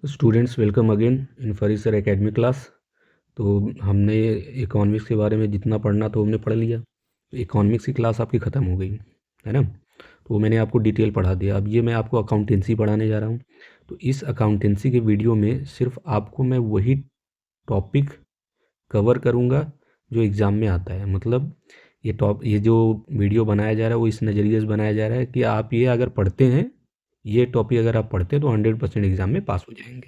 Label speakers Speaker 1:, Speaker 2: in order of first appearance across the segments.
Speaker 1: Students welcome again in फरी sir academy class. तो हमने इकोनॉमिक्स के बारे में जितना पढ़ना तो हमने पढ़ लिया। इकोनॉमिक्स की क्लास आपकी ख़त्म हो गई है ना। तो मैंने आपको डिटेल पढ़ा दिया। अब ये मैं आपको अकाउंटेंसी पढ़ाने जा रहा हूँ। तो इस अकाउंटेंसी के वीडियो में सिर्फ आपको मैं वही टॉपिक कवर करूँगा जो एग्ज़ाम में आता है। मतलब ये जो वीडियो बनाया जा रहा है वो इस नज़रिए से बनाया जा रहा है कि आप ये अगर पढ़ते हैं, ये टॉपिक अगर आप पढ़ते हैं तो 100% एग्ज़ाम में पास हो जाएंगे,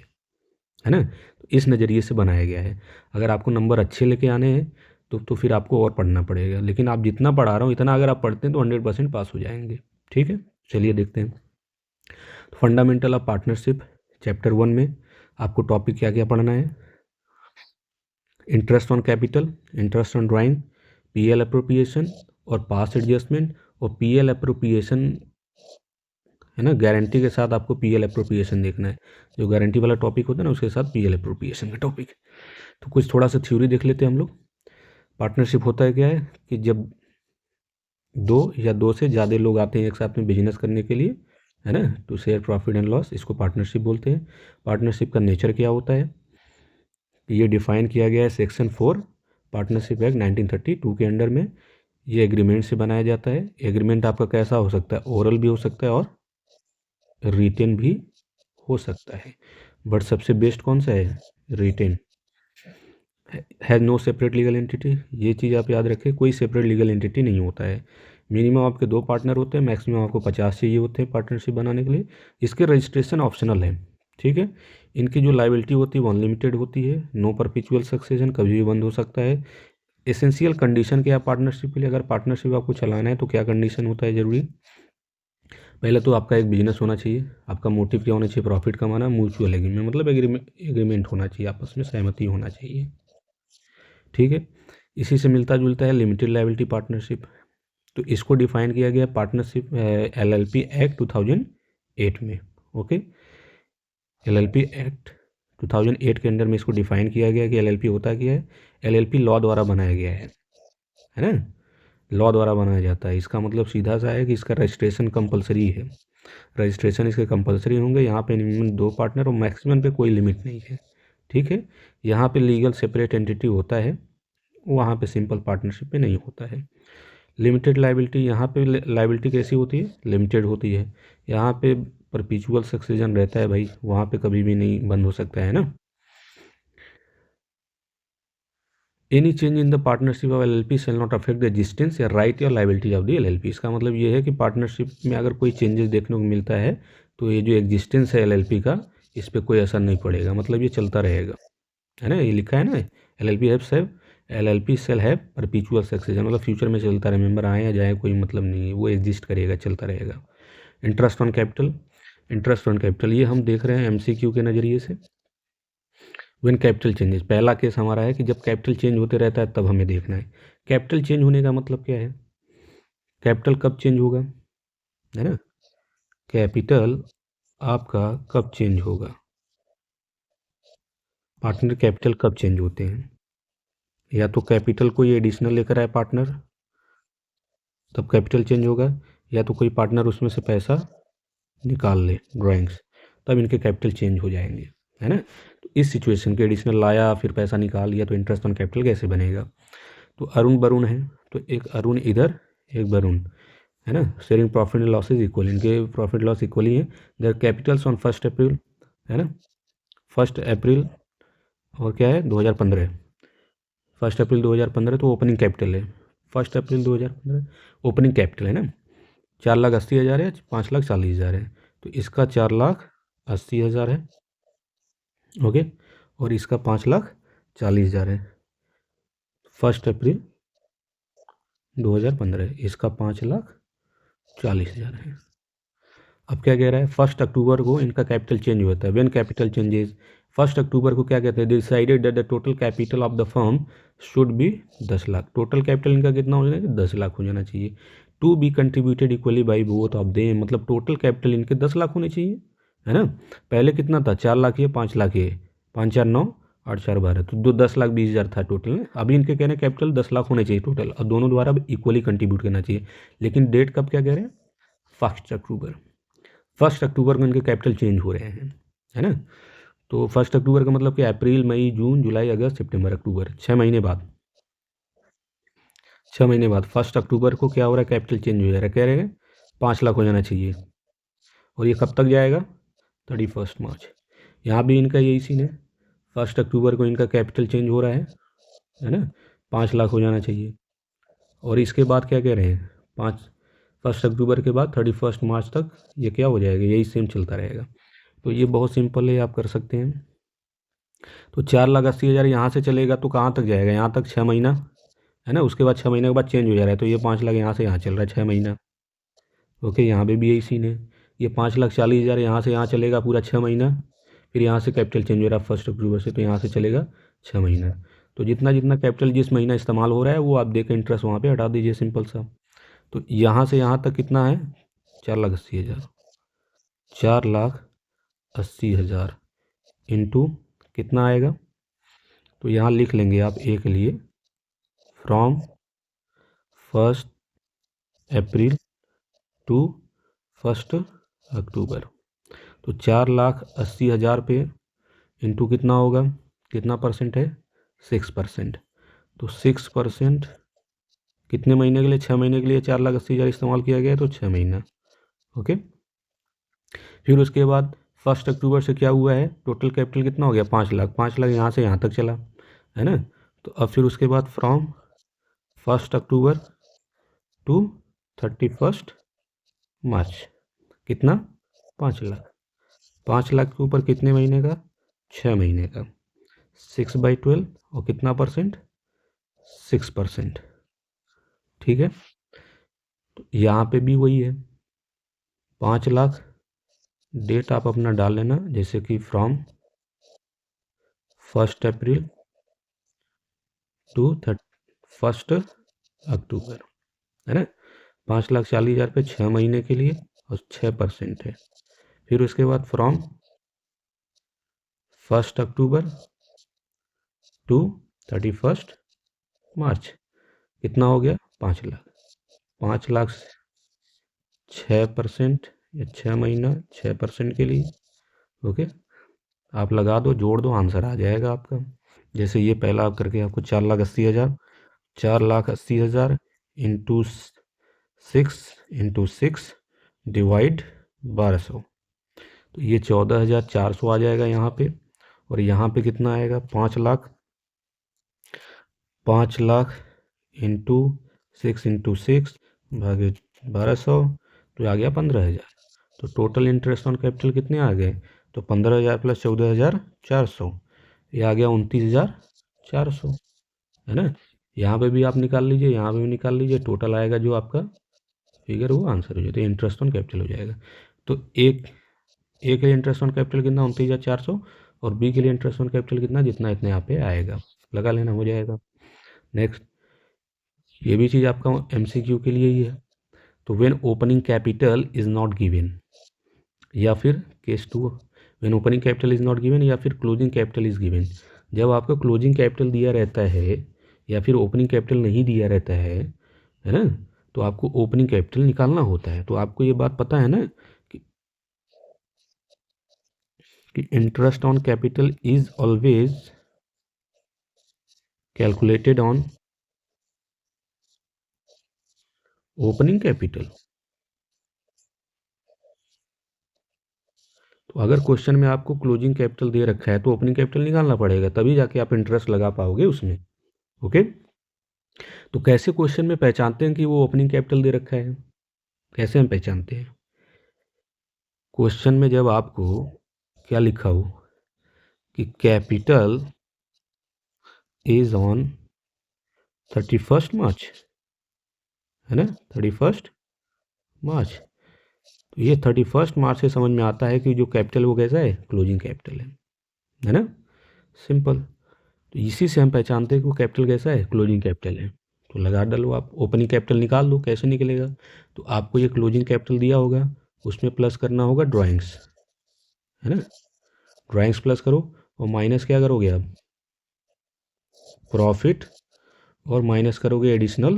Speaker 1: है ना। तो इस नज़रिए से बनाया गया है। अगर आपको नंबर अच्छे लेके आने हैं तो फिर आपको और पढ़ना पड़ेगा, लेकिन आप जितना पढ़ा रहा हूँ इतना अगर आप पढ़ते हैं तो 100% पास हो जाएंगे। ठीक है, चलिए देखते हैं। फंडामेंटल ऑफ पार्टनरशिप चैप्टर 1 में आपको टॉपिक क्या क्या पढ़ना है। Interest on capital, interest on drawing, PL appropriation और पास एडजस्टमेंट। और पीएल अप्रोप्रिएशन है ना, गारंटी के साथ आपको पीएल अप्रोप्रिएशन देखना है। जो गारंटी वाला टॉपिक होता है ना उसके साथ पीएल अप्रोप्रिएशन का टॉपिक। तो कुछ थोड़ा सा थ्योरी देख लेते हैं हम लोग। पार्टनरशिप होता है क्या है कि जब दो या दो से ज़्यादा लोग आते हैं एक साथ में बिजनेस करने के लिए, है ना, to share profit and loss, इसको पार्टनरशिप बोलते हैं। पार्टनरशिप का नेचर क्या होता है ये डिफाइन किया गया है सेक्शन 4 पार्टनरशिप एक्ट 1932 के अंडर में। ये एग्रीमेंट से बनाया जाता है। एग्रीमेंट आपका कैसा हो सकता है, ओरल भी हो सकता है और रिटेन भी हो सकता है, बट सबसे बेस्ट कौन सा है, written. Has no separate legal entity, ये चीज़ आप याद रखें, कोई सेपरेट लीगल एंटिटी नहीं होता है। मिनिमम आपके 2 पार्टनर होते हैं, मैक्सिमम आपको 50 चाहिए होते हैं पार्टनरशिप बनाने के लिए। इसके रजिस्ट्रेशन ऑप्शनल है, ठीक है। इनकी जो लाइबिलिटी होती है वो अनलिमिटेड होती है। नो परपेचुअल सक्सेशन, कभी भी बंद हो सकता है। एसेंशियल कंडीशन क्या है पार्टनरशिप के लिए, अगर पार्टनरशिप आपको चलाना है तो क्या कंडीशन होता है ज़रूरी। पहले तो आपका एक बिजनेस होना चाहिए। आपका मोटिव क्या होना चाहिए, प्रॉफिट कमाना। म्यूचुअल एग्रीमेंट मतलब एग्रीमेंट होना चाहिए, आपस में सहमति होना चाहिए, ठीक है। इसी से मिलता जुलता है लिमिटेड लायबिलिटी पार्टनरशिप। तो इसको डिफाइन किया गया पार्टनरशिप एलएलपी एक्ट 2008 में। ओके, एलएलपी एक्ट 2008 के अंदर में इसको डिफाइन किया गया कि एलएलपी होता क्या है। एलएलपी लॉ द्वारा बनाया गया है ना, लॉ द्वारा बनाया जाता है। इसका मतलब सीधा सा है कि इसका रजिस्ट्रेशन कंपलसरी है। रजिस्ट्रेशन इसके कंपलसरी होंगे। यहाँ पे मिनिमम 2 पार्टनर और मैक्सिमम पे कोई लिमिट नहीं है, ठीक है। यहाँ पे लीगल सेपरेट एंटिटी होता है, वहाँ पे सिंपल पार्टनरशिप पे नहीं होता है। लिमिटेड लाइबिलिटी, यहाँ पे लाइबिलिटी कैसी होती है, लिमिटेड होती है। यहाँ पे परपेचुअल सक्सेशन रहता है भाई, वहाँ पे कभी भी नहीं बंद हो सकता है ना। Any change in the partnership of LLP shall not affect the existence या राइट या लाइबिलिटी ऑफ द एलएलपी। इसका मतलब ये है कि पार्टनरशिप में अगर कोई चेंजेस देखने को मिलता है तो ये जो एग्जिस्टेंस है एलएलपी का, इस पर कोई असर नहीं पड़ेगा। मतलब ये चलता रहेगा, है ना। ये लिखा है ना, एलएलपी सेल है परपेचुअल सक्सेशन, मतलब फ्यूचर में चलता रहे, मेंबर आए या जाए कोई मतलब नहीं है, वो एग्जिस्ट करेगा, चलता रहेगा। Interest on capital, interest on capital ये हम देख रहे हैं एमसीक्यू के नज़रिए से। व्हेन कैपिटल चेंजेस, पहला केस हमारा है कि जब कैपिटल चेंज होते रहता है तब हमें देखना है। कैपिटल चेंज होने का मतलब क्या है, कैपिटल कब चेंज होगा, है ना। कैपिटल आपका कब चेंज होगा, पार्टनर कैपिटल कब चेंज होते हैं। या तो कैपिटल कोई एडिशनल लेकर आए पार्टनर, तब कैपिटल चेंज होगा। या तो कोई पार्टनर उसमें से पैसा निकाल ले ड्राइंग्स, तब इनके कैपिटल चेंज हो जाएंगे, है ना। तो इस सिचुएशन के एडिशनल लाया फिर पैसा निकाल लिया तो इंटरेस्ट ऑन कैपिटल कैसे बनेगा। तो अरुण वरुण है, तो एक अरुण इधर एक वरुण, है ना। Sharing profit and losses equal, इनके प्रॉफिट लॉस इक्वली हैं। देयर कैपिटल्स ऑन 1 अप्रैल, है ना, 1 अप्रैल और क्या है 2015, 1 अप्रैल 2015 तो ओपनिंग कैपिटल है। 1 अप्रैल 2015 ओपनिंग कैपिटल है ना, 4,80,000 है, 5,40,000 है। तो इसका 4,80,000 है, ओके, और इसका 5,40,000 है। 1 अप्रैल 2015, इसका 5,40,000 है। अब क्या कह रहा है, 1 अक्टूबर को इनका कैपिटल चेंज होता है। व्हेन कैपिटल चेंजेस, 1 अक्टूबर को क्या कहते हैं, decided that the total capital of the firm should be 10 lakh. Total capital इनका कितना हो जाना चाहिए, 10 लाख हो जाना चाहिए। To be contributed equally by both of them, मतलब टोटल कैपिटल इनके 10 लाख होने चाहिए, है ना। पहले कितना था, 4 लाख ये 5 लाख ये, 5 4 9 8 4 12, तो 10,20,000 था टोटल। अभी इनके कहने कैपिटल 10 लाख होने चाहिए टोटल, और दोनों द्वारा इक्वली कंट्रीब्यूट करना चाहिए। लेकिन डेट कब क्या कह रहे हैं, 1 अक्टूबर। 1 अक्टूबर को इनके कैपिटल चेंज हो रहे हैं, है ना। तो 1 अक्टूबर का मतलब कि अप्रैल, मई, जून, जुलाई, अगस्त, सितंबर, अक्टूबर, 6 महीने बाद। 6 महीने बाद 1 अक्टूबर को क्या हो रहा है, कैपिटल चेंज हो जा रहा है, कह रहे हैं 5 लाख हो जाना चाहिए। और ये कब तक जाएगा, 31 मार्च। यहाँ भी इनका यही सीन है, 1 अक्टूबर को इनका कैपिटल चेंज हो रहा है ना, 5 लाख हो जाना चाहिए। और इसके बाद क्या कह रहे हैं, 1 अक्टूबर के बाद 31 मार्च तक ये क्या हो जाएगा, यही सेम चलता रहेगा। तो ये बहुत सिंपल है, आप कर सकते हैं। तो 4,80,000 यहाँ से चलेगा तो कहाँ तक जाएगा, यहाँ तक 6 महीना है ना, उसके बाद 6 महीने के बाद चेंज हो जा रहा है, तो ये 5 लाख यहाँ से यहाँ चल रहा है 6 महीना। ओके, यहाँ पे भी यही सीन है, ये 5,40,000 यहाँ से यहाँ चलेगा पूरा 6 महीना, फिर यहाँ से कैपिटल चेंज हो रहा है 1 अक्टूबर से, तो यहाँ से चलेगा 6 महीना। तो जितना जितना कैपिटल जिस महीना इस्तेमाल हो रहा है वो आप देकर इंटरेस्ट वहाँ पे हटा दीजिए, सिंपल सा। तो यहाँ से यहाँ तक कितना है, 4,80,000, 4,80,000 इंटू कितना आएगा, तो यहाँ लिख लेंगे आप ए के लिए, फ्रॉम 1 अप्रैल टू 1 अक्टूबर। तो 4,80,000 पे इंटू कितना होगा, कितना परसेंट है, 6%। तो 6% कितने महीने के लिए, 6 महीने के लिए 4,80,000 इस्तेमाल किया गया है, तो 6 महीना। ओके, फिर उसके बाद 1 अक्टूबर से क्या हुआ है, टोटल कैपिटल कितना हो गया, 5 लाख। 5 लाख यहाँ से यहाँ तक चला है ना। तो अब फिर उसके बाद फ्रॉम 1 अक्टूबर टू 31 मार्च कितना, 5 लाख। 5 लाख के ऊपर कितने महीने का, 6 महीने का, 6/12 और कितना परसेंट, 6%। ठीक है, तो यहाँ पे भी वही है, 5 लाख, डेट आप अपना डाल लेना, जैसे कि फ्रॉम 1 अप्रैल टू 1 अक्टूबर है ना। 5,40,000 पे 6 महीने के लिए और 6% है। फिर उसके बाद फ्रॉम 1 अक्टूबर टू 31 मार्च कितना हो गया, 5 लाख। 5 लाख 6% या 6 महीना 6% के लिए। ओके, आप लगा दो, जोड़ दो, आंसर आ जाएगा आपका। जैसे ये पहला आप करके आपको 4,80,000, 4,80,000 इंटू 6 डिवाइड 1200, तो ये 14,400 आ जाएगा यहाँ पे। और यहाँ पे कितना आएगा, 5 लाख, 5 लाख इंटू 6 भागे 1200, तो आ गया 15,000। तो टोटल इंटरेस्ट ऑन कैपिटल कितने आ गए, तो 15,000 प्लस 14,400, ये आ गया 29,400 है ना। यहाँ पे भी आप निकाल लीजिए, यहाँ पे भी निकाल लीजिए, टोटल आएगा जो आपका फिगर वो आंसर हो जाता है, इंटरेस्ट ऑन कैपिटल हो जाएगा। तो एक ए के लिए इंटरेस्ट ऑन कैपिटल कितना, 29,400, और बी के लिए इंटरेस्ट ऑन कैपिटल कितना, जितना इतने यहाँ पे आएगा, लगा लेना, हो जाएगा। नेक्स्ट, ये भी चीज़ आपका MCQ के लिए ही है। तो when opening capital is not given, या फिर case 2, when opening capital is not given या फिर क्लोजिंग कैपिटल इज़ गिवन। जब आपको क्लोजिंग कैपिटल दिया रहता है या फिर ओपनिंग कैपिटल नहीं दिया रहता है ना, तो आपको ओपनिंग कैपिटल निकालना होता है। तो आपको ये बात पता है ना कि interest on capital is always calculated on opening capital. तो अगर क्वेश्चन में आपको क्लोजिंग कैपिटल दे रखा है तो ओपनिंग कैपिटल निकालना पड़ेगा, तभी जाके आप इंटरेस्ट लगा पाओगे उसमें। ओके, तो कैसे क्वेश्चन में पहचानते हैं कि वो ओपनिंग कैपिटल दे रखा है, कैसे हम पहचानते हैं, क्वेश्चन में जब आपको क्या लिखा हो कि कैपिटल इज ऑन 31 मार्च है ना, 31 मार्च, तो ये 31 मार्च से समझ में आता है कि जो कैपिटल वो कैसा है, क्लोजिंग कैपिटल है ना, सिंपल। तो इसी से हम पहचानते हैं कि वो कैपिटल कैसा है, क्लोजिंग कैपिटल है। तो लगा डालो आप, ओपनिंग कैपिटल निकाल दो, कैसे निकलेगा, तो आपको ये क्लोजिंग कैपिटल दिया होगा, उसमें प्लस करना होगा ड्राइंग्स है ना, ड्राइंग्स प्लस करो और माइनस क्या करोगे आप, प्रॉफिट, और माइनस करोगे एडिशनल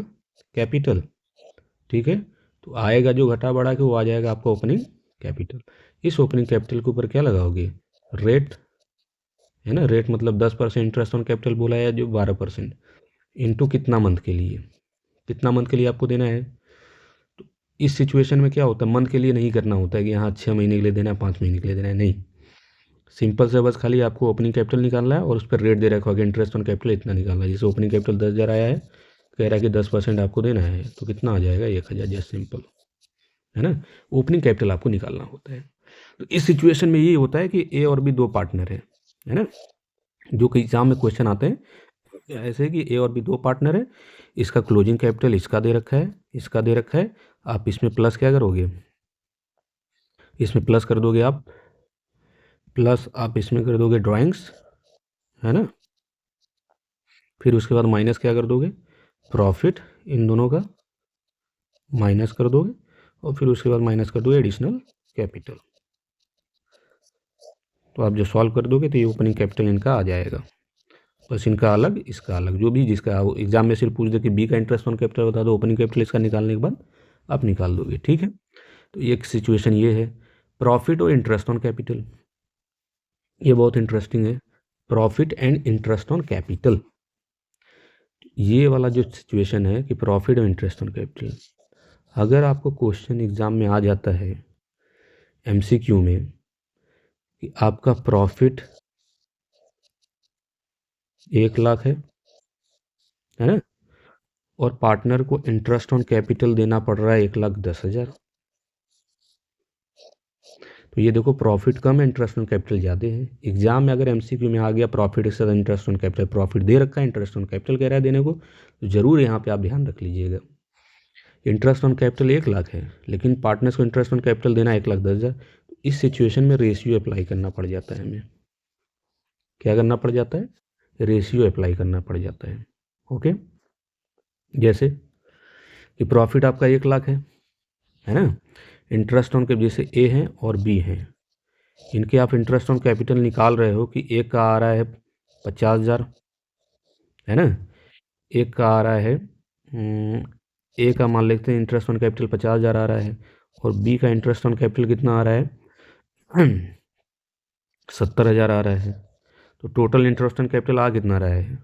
Speaker 1: कैपिटल। ठीक है, तो आएगा जो घटा बढ़ा के वो आ जाएगा आपका ओपनिंग कैपिटल। इस ओपनिंग कैपिटल के ऊपर क्या लगाओगे, रेट है ना। रेट मतलब 10% इंटरेस्ट ऑन कैपिटल बोला है, जो 12%, इंटू कितना मंथ के लिए, कितना मंथ के लिए आपको देना है। तो इस सिचुएशन में क्या होता है, मंथ के लिए नहीं करना होता है कि हाँ 6 महीने के लिए देना है, 5 महीने के लिए देना है, नहीं। सिंपल से बस खाली आपको ओपनिंग कैपिटल निकालना है और उस पर रेट दे रखा होगा इंटरेस्ट ऑन कैपिटल इतना निकालना है। जैसे ओपनिंग कैपिटल 10,000 आया है, कह रहा है कि 10% आपको देना है, तो कितना आ जाएगा 1,000, जस्ट सिंपल, है ना। ओपनिंग कैपिटल आपको निकालना होता है। तो इस सिचुएशन में ये होता है कि ए और बी दो पार्टनर है ना। जो कि एग्जाम में क्वेश्चन आते हैं ऐसे कि ए और बी दो पार्टनर है, इसका क्लोजिंग कैपिटल इसका दे रखा है, इसका दे रखा है। आप इसमें प्लस क्या करोगे, इसमें प्लस कर दोगे आप, प्लस आप इसमें कर दोगे ड्राइंग्स, है ना। फिर उसके बाद माइनस क्या कर दोगे, प्रॉफिट, इन दोनों का माइनस कर दोगे, और फिर उसके बाद माइनस कर दोगे एडिशनल कैपिटल। तो आप जो सॉल्व कर दोगे तो ये ओपनिंग कैपिटल इनका आ जाएगा। बस इनका अलग, इसका अलग, जो भी जिसका एग्जाम में सिर्फ पूछ दे कि बी का इंटरेस्ट ऑन कैपिटल बता दो, ओपनिंग कैपिटल इसका निकालने के बाद आप निकाल दोगे, ठीक है। तो एक सिचुएशन ये है। प्रॉफिट और इंटरेस्ट ऑन कैपिटल, ये बहुत इंटरेस्टिंग है। Profit and interest on capital, ये वाला जो सिचुएशन है कि प्रॉफिट और इंटरेस्ट ऑन कैपिटल, अगर आपको क्वेश्चन एग्जाम में आ जाता है एमसीक्यू में कि आपका प्रॉफिट 1,00,000 है ना, और पार्टनर को इंटरेस्ट ऑन कैपिटल देना पड़ रहा है 1,10,000, तो ये देखो प्रॉफिट कम है, इंटरेस्ट ऑन कैपिटल ज़्यादा है। एग्जाम में अगर एमसीक्यू में आ गया प्रॉफिट के साथ इंटरेस्ट ऑन कैपिटल, प्रॉफिट दे रखा है, इंटरेस्ट ऑन कैपिटल कह रहा है देने को, तो ज़रूर यहाँ पे आप ध्यान रख लीजिएगा। इंटरेस्ट ऑन कैपिटल 1,00,000 है, लेकिन पार्टनर्स को इंटरेस्ट ऑन कैपिटल देना 1,10,000, तो इस सिचुएशन में रेशियो अप्लाई करना पड़ जाता है हमें। क्या करना पड़ जाता है, रेशियो अप्लाई करना पड़ जाता है। ओके, जैसे कि प्रॉफिट आपका 1,00,000 है ना। इंटरेस्ट ऑन कैपिटल जैसे ए हैं और बी हैं, इनके आप इंटरेस्ट ऑन कैपिटल निकाल रहे हो कि एक का आ रहा है 50,000, है ना। एक का आ रहा है ए का मान लेते हैं इंटरेस्ट ऑन कैपिटल 50,000 आ रहा है, और बी का इंटरेस्ट ऑन कैपिटल कितना आ रहा है 70,000 आ रहा है। तो टोटल इंटरेस्ट ऑन कैपिटल आ कितना रहा है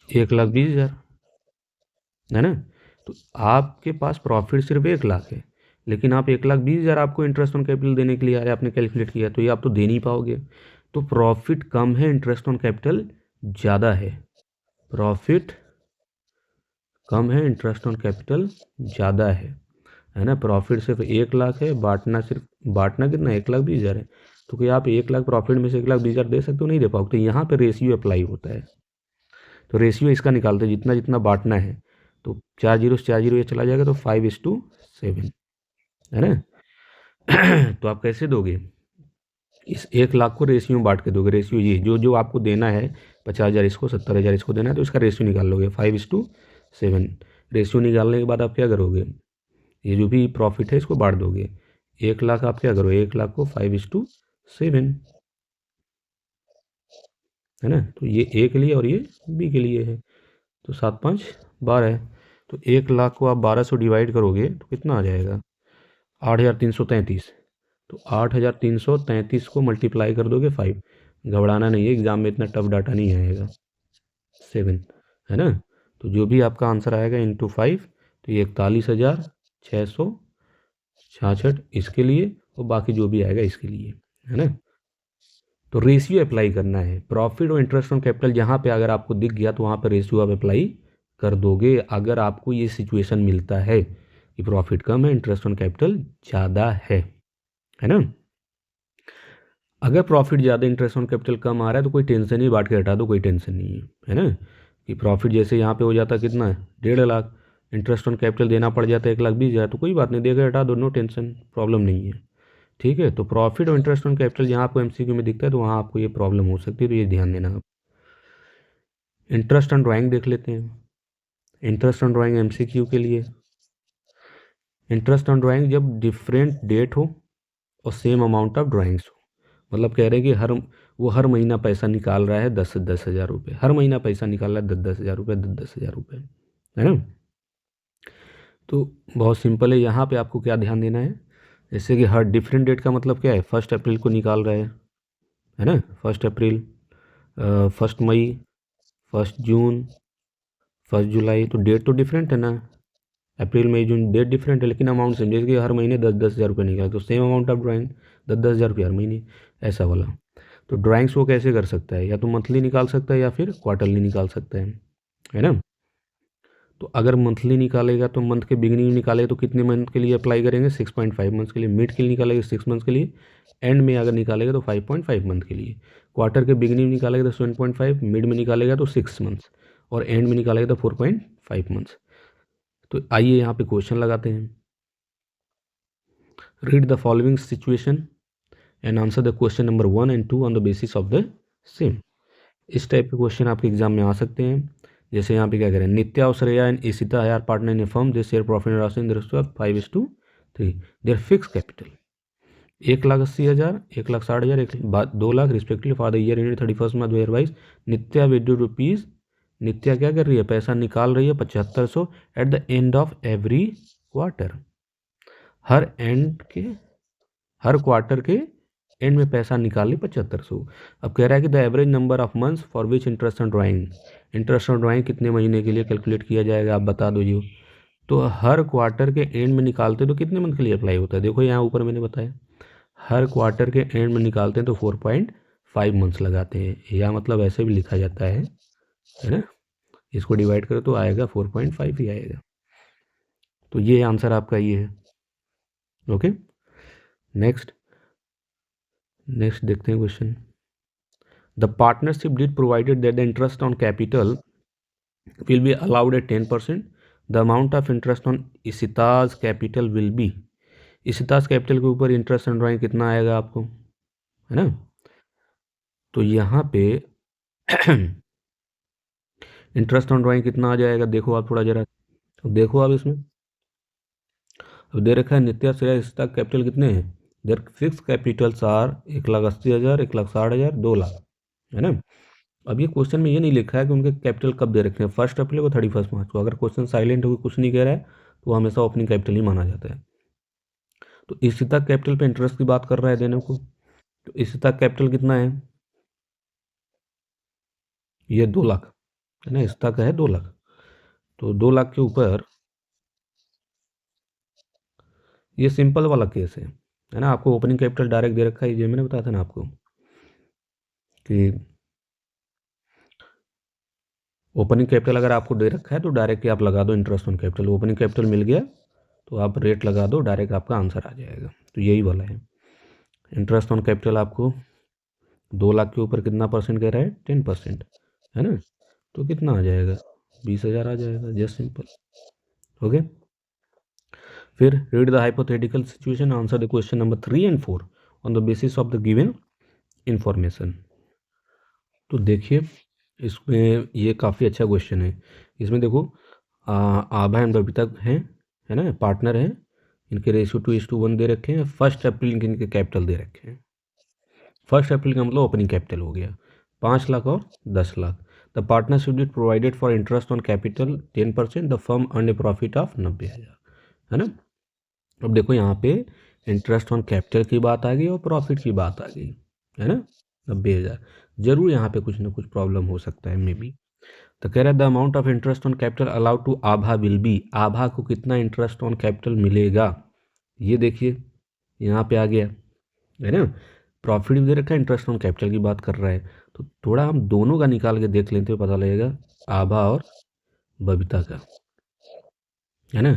Speaker 1: 1,20,000, है ना। तो आपके पास प्रॉफिट सिर्फ 1,00,000 है, लेकिन आप 1,20,000 आपको इंटरेस्ट ऑन कैपिटल देने के लिए आया, आपने कैलकुलेट किया, तो ये आप तो दे नहीं पाओगे। तो प्रॉफिट कम है, इंटरेस्ट ऑन कैपिटल ज़्यादा है। प्रॉफिट कम है, इंटरेस्ट ऑन कैपिटल ज़्यादा है ना। प्रॉफिट सिर्फ 1,00,000 है, बांटना कितना 1,20,000 है। तो क्या आप 1,00,000 प्रॉफिट में से 1,20,000 दे सकते हो, नहीं दे पाओगे। तो यहाँ पे रेशियो अप्लाई होता है। तो रेशियो इसका निकालते हैं, जितना जितना बांटना है, तो 4 जीरो से 4 जीरो ये चला जाएगा, तो 5:7, है ना। तो आप कैसे दोगे, इस 1,00,000 को रेशियो में बांट के दोगे। रेशियो ये जो जो आपको देना है 50,000 इसको, 70,000 इसको देना है, तो इसका रेशियो निकाल लोगे 5:7। रेशियो निकालने के बाद आप क्या करोगे, ये जो भी प्रॉफिट है इसको बांट दोगे। 1,00,000 आप क्या करोगे, 1,00,000 को 5:7, है ना। तो ये ए के लिए और ये बी के लिए है, तो 7×5 = 12 है। तो 1,00,000 को आप 12 से डिवाइड करोगे तो कितना आ जाएगा 8,333। तो 8,333 को मल्टीप्लाई कर दोगे 5, घबराना नहीं है, एग्जाम में इतना टफ डाटा नहीं आएगा, 7, है ना। तो जो भी आपका आंसर आएगा इंटू 5, तो ये 41,666 इसके लिए, और बाकी जो भी आएगा इसके लिए, है ना। तो रेशियो अप्लाई करना है। प्रॉफिट और इंटरेस्ट ऑन कैपिटल जहाँ पे अगर आपको दिख गया तो वहाँ पे रेशियो आप अप्लाई कर दोगे। अगर आपको ये सिचुएशन मिलता है कि प्रॉफिट कम है, इंटरेस्ट ऑन कैपिटल ज़्यादा है ना। अगर प्रॉफिट ज़्यादा, इंटरेस्ट ऑन कैपिटल कम आ रहा है, तो कोई टेंशन नहीं, बांट के हटा दो, कोई टेंशन नहीं है ना। कि प्रॉफिट जैसे यहाँ पे हो जाता कितना है 1,50,000, इंटरेस्ट ऑन कैपिटल देना पड़ जाता है 1,20,000, तो कोई बात नहीं, देकर हटा दो, नो टेंशन, प्रॉब्लम नहीं है, ठीक है। तो प्रॉफिट और इंटरेस्ट ऑन कैपिटल जहाँ आपको एमसीक्यू में दिखता है तो वहाँ आपको ये प्रॉब्लम हो सकती है, तो ये ध्यान देना आप। इंटरेस्ट ऑन ड्राइंग देख लेते हैं। इंटरेस्ट ऑन ड्राइंग एमसीक्यू के लिए, इंटरेस्ट ऑन ड्राइंग जब डिफरेंट डेट हो और सेम अमाउंट ऑफ ड्राइंग्स हो, मतलब कह रहे हैं कि वो हर महीना पैसा निकाल रहा है 10,000 रुपये, हर महीना पैसा निकाल रहा है 10,000 रुपये, 10,000 रुपये, है ना। तो बहुत सिंपल है, यहाँ पे आपको क्या ध्यान देना है, जैसे कि हर डिफरेंट डेट का मतलब क्या है, 1 अप्रैल को निकाल रहा है, है ना, 1 अप्रैल, 1 मई, 1 जून, 1 जुलाई, तो डेट तो डिफरेंट है ना, अप्रैल मई जून डेट डिफरेंट है, लेकिन अमाउंट सेम, जैसे कि हर महीने 10-10 हज़ार रुपये निकाल, तो सेम अमाउंट ऑफ ड्राइंग 10-10 हज़ार रुपये हर महीने, ऐसा वाला। तो ड्राइंग्स वो कैसे कर सकता है, या तो मंथली निकाल सकता है या फिर क्वार्टरली निकाल सकता है ना। तो अगर मंथली निकालेगा तो मंथ के बिगिनिंग में निकालेगा तो कितने मंथ के लिए अप्लाई करेंगे, 6.5 मंथ्स के लिए, मिड के लिए निकालेगा 6 मंथ्स के लिए, एंड में अगर निकालेगा तो 5.5 मंथ के लिए, क्वार्टर के बिगिनिंग में निकालेगा तो 7.5, मिड में निकालेगा तो 6 मंथ्स, और एंड में निकालेगा तो 4.5 मंथ्स। तो आइए यहाँ पे क्वेश्चन लगाते हैं। Read the following situation and answer the question number 1 and 2 on the basis of the same. इस टाइप के क्वेश्चन आपके एग्जाम में आ सकते हैं। जैसे यहाँ पे क्या करें, नित्या और Shreya and Ishita are partner in a firm, they share profit and loss in the ratio of 5:3। Their fix capital 1,80,000, 1,60,000, 2 lakh respectively for the year ended 31 March 2022। Nitya withdraw rupees, Nitya क्या कर रही है, पैसा निकाल रही है 7,500 at the end of every quarter, हर quarter के एंड में पैसा निकाल ली 7,500। अब कह रहा है कि the average number of months for which interest on drawing, interest on drawing कितने महीने के लिए कैलकुलेट किया जाएगा, आप बता दो जी। तो हर क्वार्टर के एंड में निकालते तो कितने मंथ के लिए अप्लाई होता है, देखो यहाँ ऊपर मैंने बताया, हर क्वार्टर के एंड में निकालते हैं तो 4.5 मंथ्स लगाते हैं, या मतलब ऐसे भी लिखा जाता है ना, इसको डिवाइड करो तो आएगा 4.5 ही आएगा। तो ये आंसर आपका ये है। ओके, नेक्स्ट देखते हैं question. The partnership deed provided that the interest on capital will be allowed at 10%। The amount of interest on Ishita's capital will be, Ishita's capital के ऊपर इंटरेस्ट ऑन ड्राइंग कितना आएगा आपको, है ना। तो यहाँ पे इंटरेस्ट ऑन ड्राइंग कितना आ जाएगा, देखो आप थोड़ा जरा, देखो आप इसमें, अब दे रखा है नित्या श्रेया इशिता कैपिटल कितने हैं, their fix capitals are 1,80,000, 1,60,000, 2 lakh, है ना। अब ये क्वेश्चन में ये नहीं लिखा है कि उनके कैपिटल कब दे रखे हैं, 1 अप्रैल को 31 मार्च को। अगर क्वेश्चन साइलेंट होकर कुछ नहीं कह रहा है तो हमेशा ओपनिंग कैपिटल ही माना जाता है। तो इशिता कैपिटल पे इंटरेस्ट की बात कर रहा है देने को, तो इशिता कैपिटल कितना है, ये 2 लाख है ना, इशिता का है 2 लाख। तो 2 लाख के ऊपर, ये सिंपल वाला केस है ना, आपको ओपनिंग कैपिटल डायरेक्ट दे रखा है, ये मैंने बताया था ना आपको कि ओपनिंग कैपिटल अगर आपको दे रखा है तो डायरेक्ट आप लगा दो interest on capital, opening capital मिल गया तो आप रेट लगा दो, डायरेक्ट आपका आंसर आ जाएगा। तो यही वाला है, इंटरेस्ट ऑन कैपिटल आपको 2 लाख के ऊपर कितना परसेंट कह रहा है, 10%, है ना। तो कितना आ जाएगा, 20,000 आ जाएगा, जस्ट सिंपल। ओके, फिर read the hypothetical situation, answer the question number 3 and 4 on the basis of the given information. तो देखिए इसमें ये काफ़ी अच्छा क्वेश्चन है। इसमें देखो आभा एंड बबीता हैं, है ना, पार्टनर हैं, इनके रेशियो 2:1 दे रखे हैं। 1 अप्रैल के इनके कैपिटल दे रखे हैं। 1 अप्रैल का मतलब ओपनिंग कैपिटल हो गया 5 लाख और 10 lakh. The partnership did provided for interest on capital 10%, the firm earn a profit of 90,000, है ना। अब देखो यहाँ पे इंटरेस्ट ऑन कैपिटल की बात आ गई और प्रॉफिट की बात आ गई, है ना, 90,000। जरूर यहाँ पे कुछ ना कुछ प्रॉब्लम हो सकता है मे बी। तो कह रहा है the amount of interest on capital allowed to Abha will be, Abha को कितना इंटरेस्ट ऑन कैपिटल मिलेगा, ये देखिए यहाँ पे आ गया, है ना। प्रॉफिट भी दे रखा है, इंटरेस्ट ऑन कैपिटल की बात कर रहा है, तो थोड़ा हम दोनों का निकाल के देख लेते हुए पता लगेगा, आभा और बबीता का, है ना।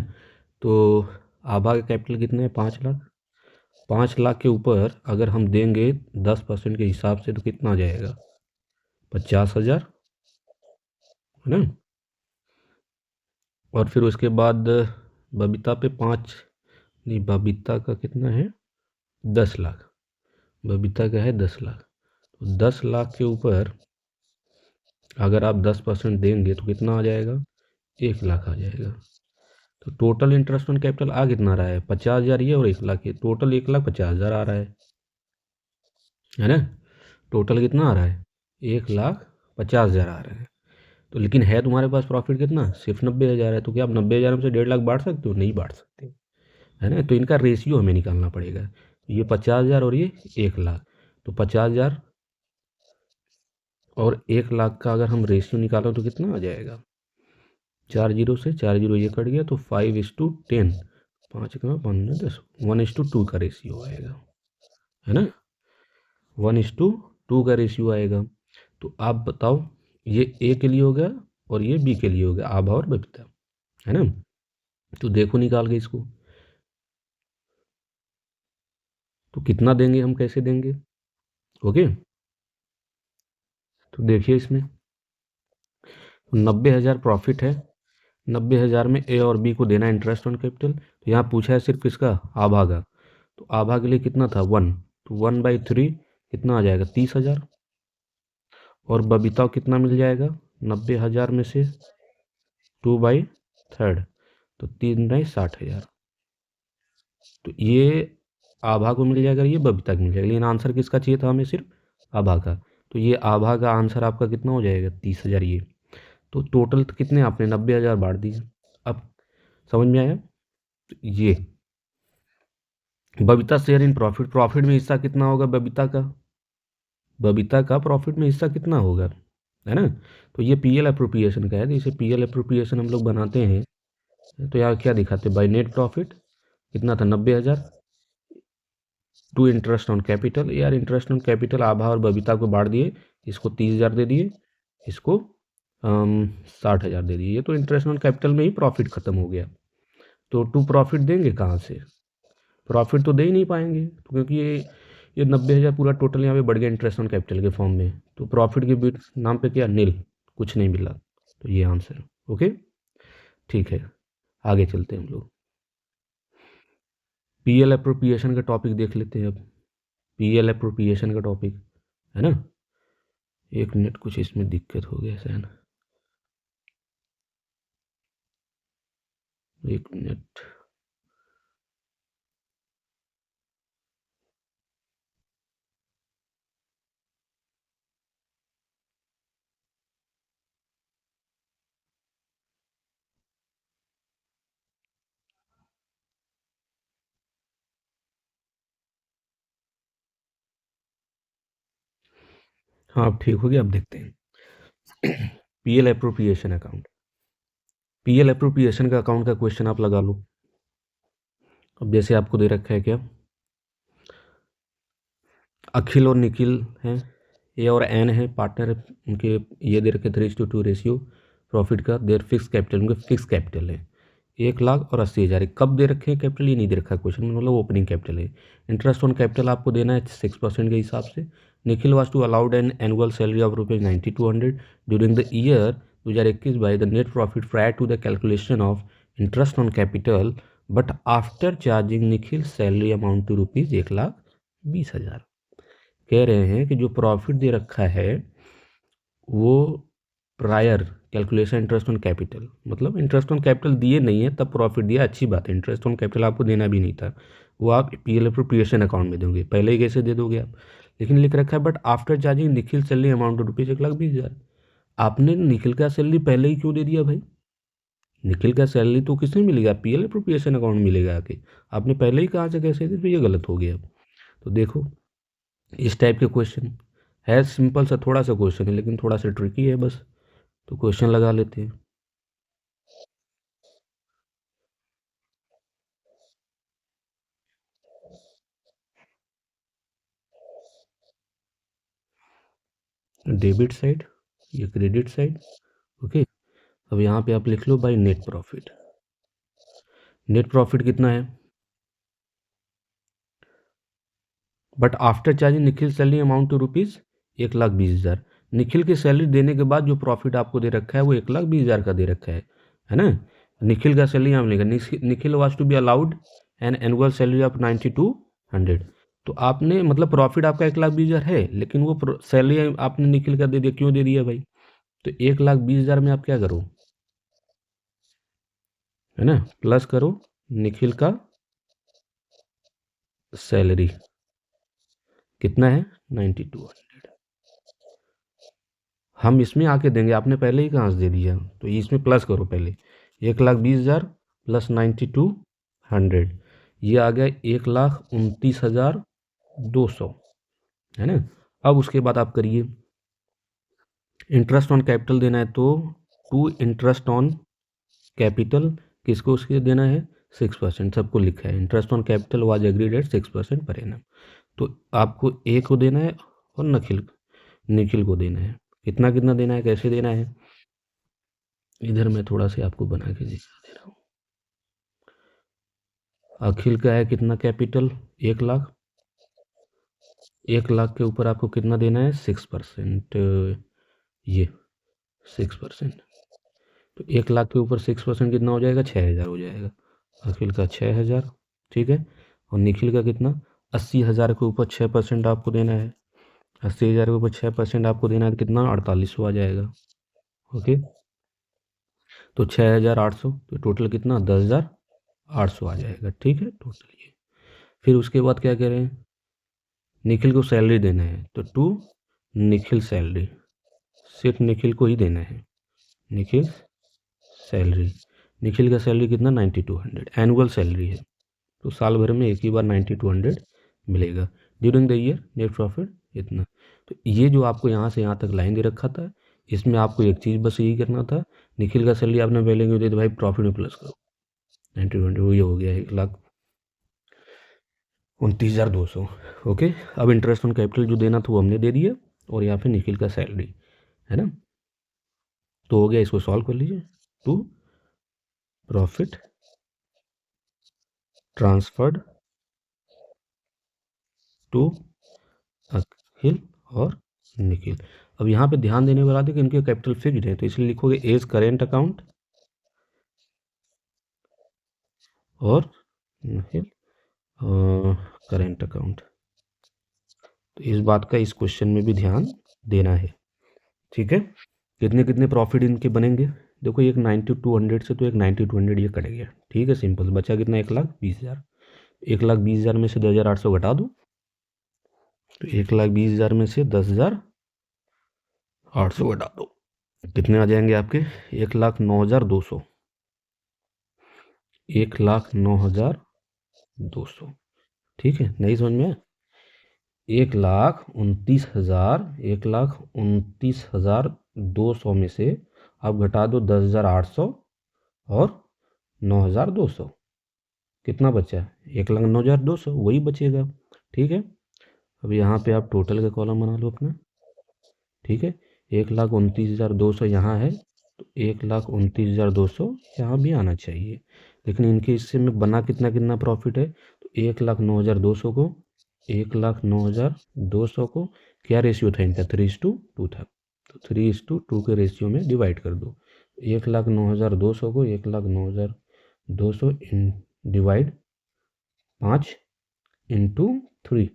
Speaker 1: तो आभा का कैपिटल कितना है, 5 लाख। 5 लाख के ऊपर अगर हम देंगे 10% के हिसाब से तो कितना आ जाएगा, 50,000, है ना। और फिर उसके बाद बबीता पे 5 नहीं, बबीता का कितना है, 10 लाख, बबीता का है 10 लाख। तो 10 लाख के ऊपर अगर आप 10% देंगे तो कितना आ जाएगा, 1 लाख आ जाएगा। तो टोटल इंटरेस्ट ऑन कैपिटल आ कितना रहा है, 50,000 ये और 1 लाख, ये टोटल 1,50,000 आ रहा है ना। टोटल कितना आ रहा है, 1,50,000 आ रहा है। तो लेकिन है तुम्हारे पास प्रॉफिट कितना, सिर्फ 90,000 है। तो क्या आप 90,000 में से 1.5 लाख बांट सकते हो, नहीं बांट सकते, है ना। तो इनका रेशियो हमें निकालना पड़ेगा, ये 50,000 और ये 1 लाख। तो 50,000 और 1 लाख का अगर हम रेशियो निकालें तो कितना आ जाएगा, 4 जीरो से 4 जीरो ये कट गया तो 5:10, 5 का 15 10, 1:2 का रेशियो आएगा, है ना, 1:2 का रेशियो आएगा। तो आप बताओ, ये ए के लिए हो गया और ये बी के लिए हो गया, आभा और बबीता, है ना। तो देखो निकाल के इसको, तो कितना देंगे हम, कैसे देंगे, ओके। तो देखिए इसमें 90,000 प्रॉफिट है, 90,000 में ए और बी को देना है इंटरेस्ट ऑन कैपिटल। तो यहाँ पूछा है सिर्फ किसका, आभा का। तो आभा के लिए कितना था 1, तो 1/3 कितना आ जाएगा 30,000। और बबीता को कितना मिल जाएगा, 90,000 में से 2/3, तो 3/60,000। तो ये आभा को मिल जाएगा, ये बबीता को मिल जाएगा, लेकिन आंसर किसका चाहिए था हमें, सिर्फ आभा का। तो ये आभा का आंसर आपका कितना हो जाएगा 30,000 ये। तो टोटल तो कितने आपने 90,000 बांट दिए। अब समझ में आया। तो ये Babita share in profit, profit में हिस्सा कितना होगा बबीता का, बबीता का प्रॉफिट में हिस्सा कितना होगा, है ना। तो ये पीएल अप्रोप्रिएशन का है, तो इसे पीएल अप्रोप्रिएशन हम लोग बनाते हैं। तो यहाँ क्या दिखाते हैं, बाय नेट प्रॉफिट कितना था 90,000 टू इंटरेस्ट ऑन कैपिटल। यार इंटरेस्ट ऑन कैपिटल आभा और बबीता को बांट दिए, इसको 30,000 दे दिए, इसको 60,000 दे दिए। ये तो इंटरेस्ट ऑन कैपिटल में ही प्रॉफिट खत्म हो गया। तो टू प्रॉफिट देंगे कहाँ से, प्रॉफिट तो दे ही नहीं पाएंगे, तो क्योंकि ये 90,000 पूरा टोटल यहाँ पे बढ़ गया इंटरेस्ट ऑन कैपिटल के फॉर्म में। तो प्रॉफिट के बीच नाम पे क्या, नील, कुछ नहीं मिला। तो ये आंसर, ओके ठीक है। आगे चलते हैं हम लोग, पीएल अप्रोप्रिएशन का टॉपिक देख लेते हैं अब। पीएल अप्रोप्रिएशन का टॉपिक है ना, एक मिनट, कुछ इसमें दिक्कत हो गया है ना, एक मिनट। हाँ अब ठीक हो गया, अब देखते हैं PL appropriation account. PL appropriation का अकाउंट का क्वेश्चन आप लगा लो। अब जैसे आपको दे रखा है क्या, अखिल और निखिल हैं, ए और एन है पार्टनर, उनके ये दे रखे 3:2 रेशियो प्रॉफिट का, देर फिक्स कैपिटल, उनके फिक्स कैपिटल है 1,80,000। कब दे रखे हैं कैपिटल ये नहीं दे रखा क्वेश्चन में, मतलब ओपनिंग कैपिटल है। इंटरेस्ट ऑन कैपिटल आपको देना है 6% के हिसाब से। Nikhil was to allowed an annual salary of ₹9200 during the year 2021 by the net profit prior to the calculation of interest on capital, but after charging Nikhil salary amount to ₹1,20,000। कह रहे हैं कि जो प्रॉफिट दे रखा है वो prior calculation interest on capital, मतलब interest on capital दिए नहीं है तब प्रॉफिट दिया, अच्छी बात है, इंटरेस्ट ऑन कैपिटल आपको देना भी नहीं था, वो आप पीएल अप्रोप्रिएशन अकाउंट में दोगे, पहले ही कैसे दे दोगे आप। लेकिन लिख रखा है but after charging Nikhil salary amount ₹1,20,000। आपने निखिल का सैलरी पहले ही क्यों दे दिया भाई, निखिल का सैलरी तो किसमें मिलेगा, पीएल अप्रोप्रिएशन अकाउंट मिलेगा आके, आपने पहले ही कहाँ से कैसे दे, तो ये गलत हो गया। तो देखो इस टाइप के क्वेश्चन है, सिंपल सा थोड़ा सा क्वेश्चन है लेकिन थोड़ा सा ट्रिकी है बस, तो क्वेश्चन लगा लेते हैं। डेबिट साइड, ये क्रेडिट साइड, ओके। अब यहाँ पे आप लिख लो by net profit. Net profit कितना है, but after charging Nikhil salary amount to ₹1,20,000। Nikhil की सैलरी देने के बाद जो प्रॉफिट आपको दे रखा है वो 1,20,000 का दे रखा है ना। निखिल का सैलरी यहाँ मिलेगा, Nikhil was to be allowed an annual salary of 9200। तो आपने मतलब प्रॉफिट आपका 1,20,000 है, लेकिन वो सैलरी आपने निखिल का दे दिया, क्यों दे दिया भाई। तो 1,20,000 में आप क्या करो, है ना, प्लस करो निखिल का सैलरी कितना है 9200। हम इसमें आके देंगे, आपने पहले ही कहाँ से दे दिया, तो इसमें प्लस करो पहले, 1,20,000 प्लस 9200, ये आ गया 1,29,200, है ना। अब उसके बाद आप करिए, इंटरेस्ट ऑन कैपिटल देना है तो टू इंटरेस्ट ऑन कैपिटल किसको उसके देना है 6%, सबको लिखा है interest on capital was agreed at 6% per annum. तो आपको ए को देना है और निखिल को देना है। कितना कितना देना है, कैसे देना है, इधर मैं थोड़ा सा आपको बना के दिखा दे रहा हूँ। अखिल का है कितना कैपिटल 1 लाख, 1 लाख के ऊपर आपको कितना देना है 6%, ये 6%। तो 1 लाख के ऊपर 6% कितना हो जाएगा 6,000 हो जाएगा। अखिल का 6,000, ठीक है। और निखिल का कितना 80,000 के ऊपर 6% आपको देना है। 80,000 के ऊपर 6% आपको देना है, कितना 4800 आ जाएगा। ओके, तो 6,800, तो टोटल कितना 10,800 आ जाएगा, ठीक है टोटल ये। फिर उसके बाद क्या कह रहे हैं, निखिल को सैलरी देना है तो टू निखिल सैलरी, सिर्फ निखिल को ही देना है, निखिल सैलरी। निखिल का सैलरी कितना 9200, एनुअल सैलरी है तो साल भर में एक ही बार 9200 मिलेगा। During the year net profit इतना। तो ये जो आपको यहाँ से यहाँ तक लाइन दे रखा था, इसमें आपको एक चीज़ बस यही करना था, निखिल का सैलरी आपने पहले क्यों दे तो भाई प्रॉफिट में प्लस करो 9200, वो ये हो गया 1,29,200। ओके, अब इंटरेस्ट ऑन कैपिटल जो देना था वो हमने दे दिया, और यहाँ पे निखिल का सैलरी है ना, तो हो गया। इसको सॉल्व कर लीजिए, टू प्रॉफिट ट्रांसफर्ड टू अखिल और निखिल। अब यहाँ पे ध्यान देने वाला था कि इनके कैपिटल फिक्स्ड है, तो इसलिए लिखोगे एज करेंट अकाउंट और निखिल करेंट अकाउंट। तो इस बात का इस क्वेश्चन में भी ध्यान देना है, ठीक है। कितने कितने प्रॉफिट इनके बनेंगे, देखो एक 9200 से तो एक 9200 ये कट गया, ठीक है सिंपल। बचा कितना 1,20,000, 1,20,000 में से 10,800 घटा दो, तो 1,20,000 में से 10,800 घटा दो, कितने आ जाएंगे आपके 1,09,200, 1,09,200, ठीक है। नहीं समझ में, 1,29,200 में से आप घटा दो 10,800 और 9,200, कितना बचा 1,09,200, वही बचेगा, ठीक है। अब यहाँ पे आप टोटल का कॉलम बना लो अपना, ठीक है। 1,29,200 यहाँ है, तो 1,29,200 यहाँ भी आना चाहिए, लेकिन इनके हिस्से में बना कितना कितना प्रॉफिट है, तो 1,09,200 को 1,09,200 को क्या रेशियो था इनका 3:2 था, तो 3:2 के रेशियो में डिवाइड कर दो। 1,09,200 को 1,09,200 डिवाइड 5 इंटू 3,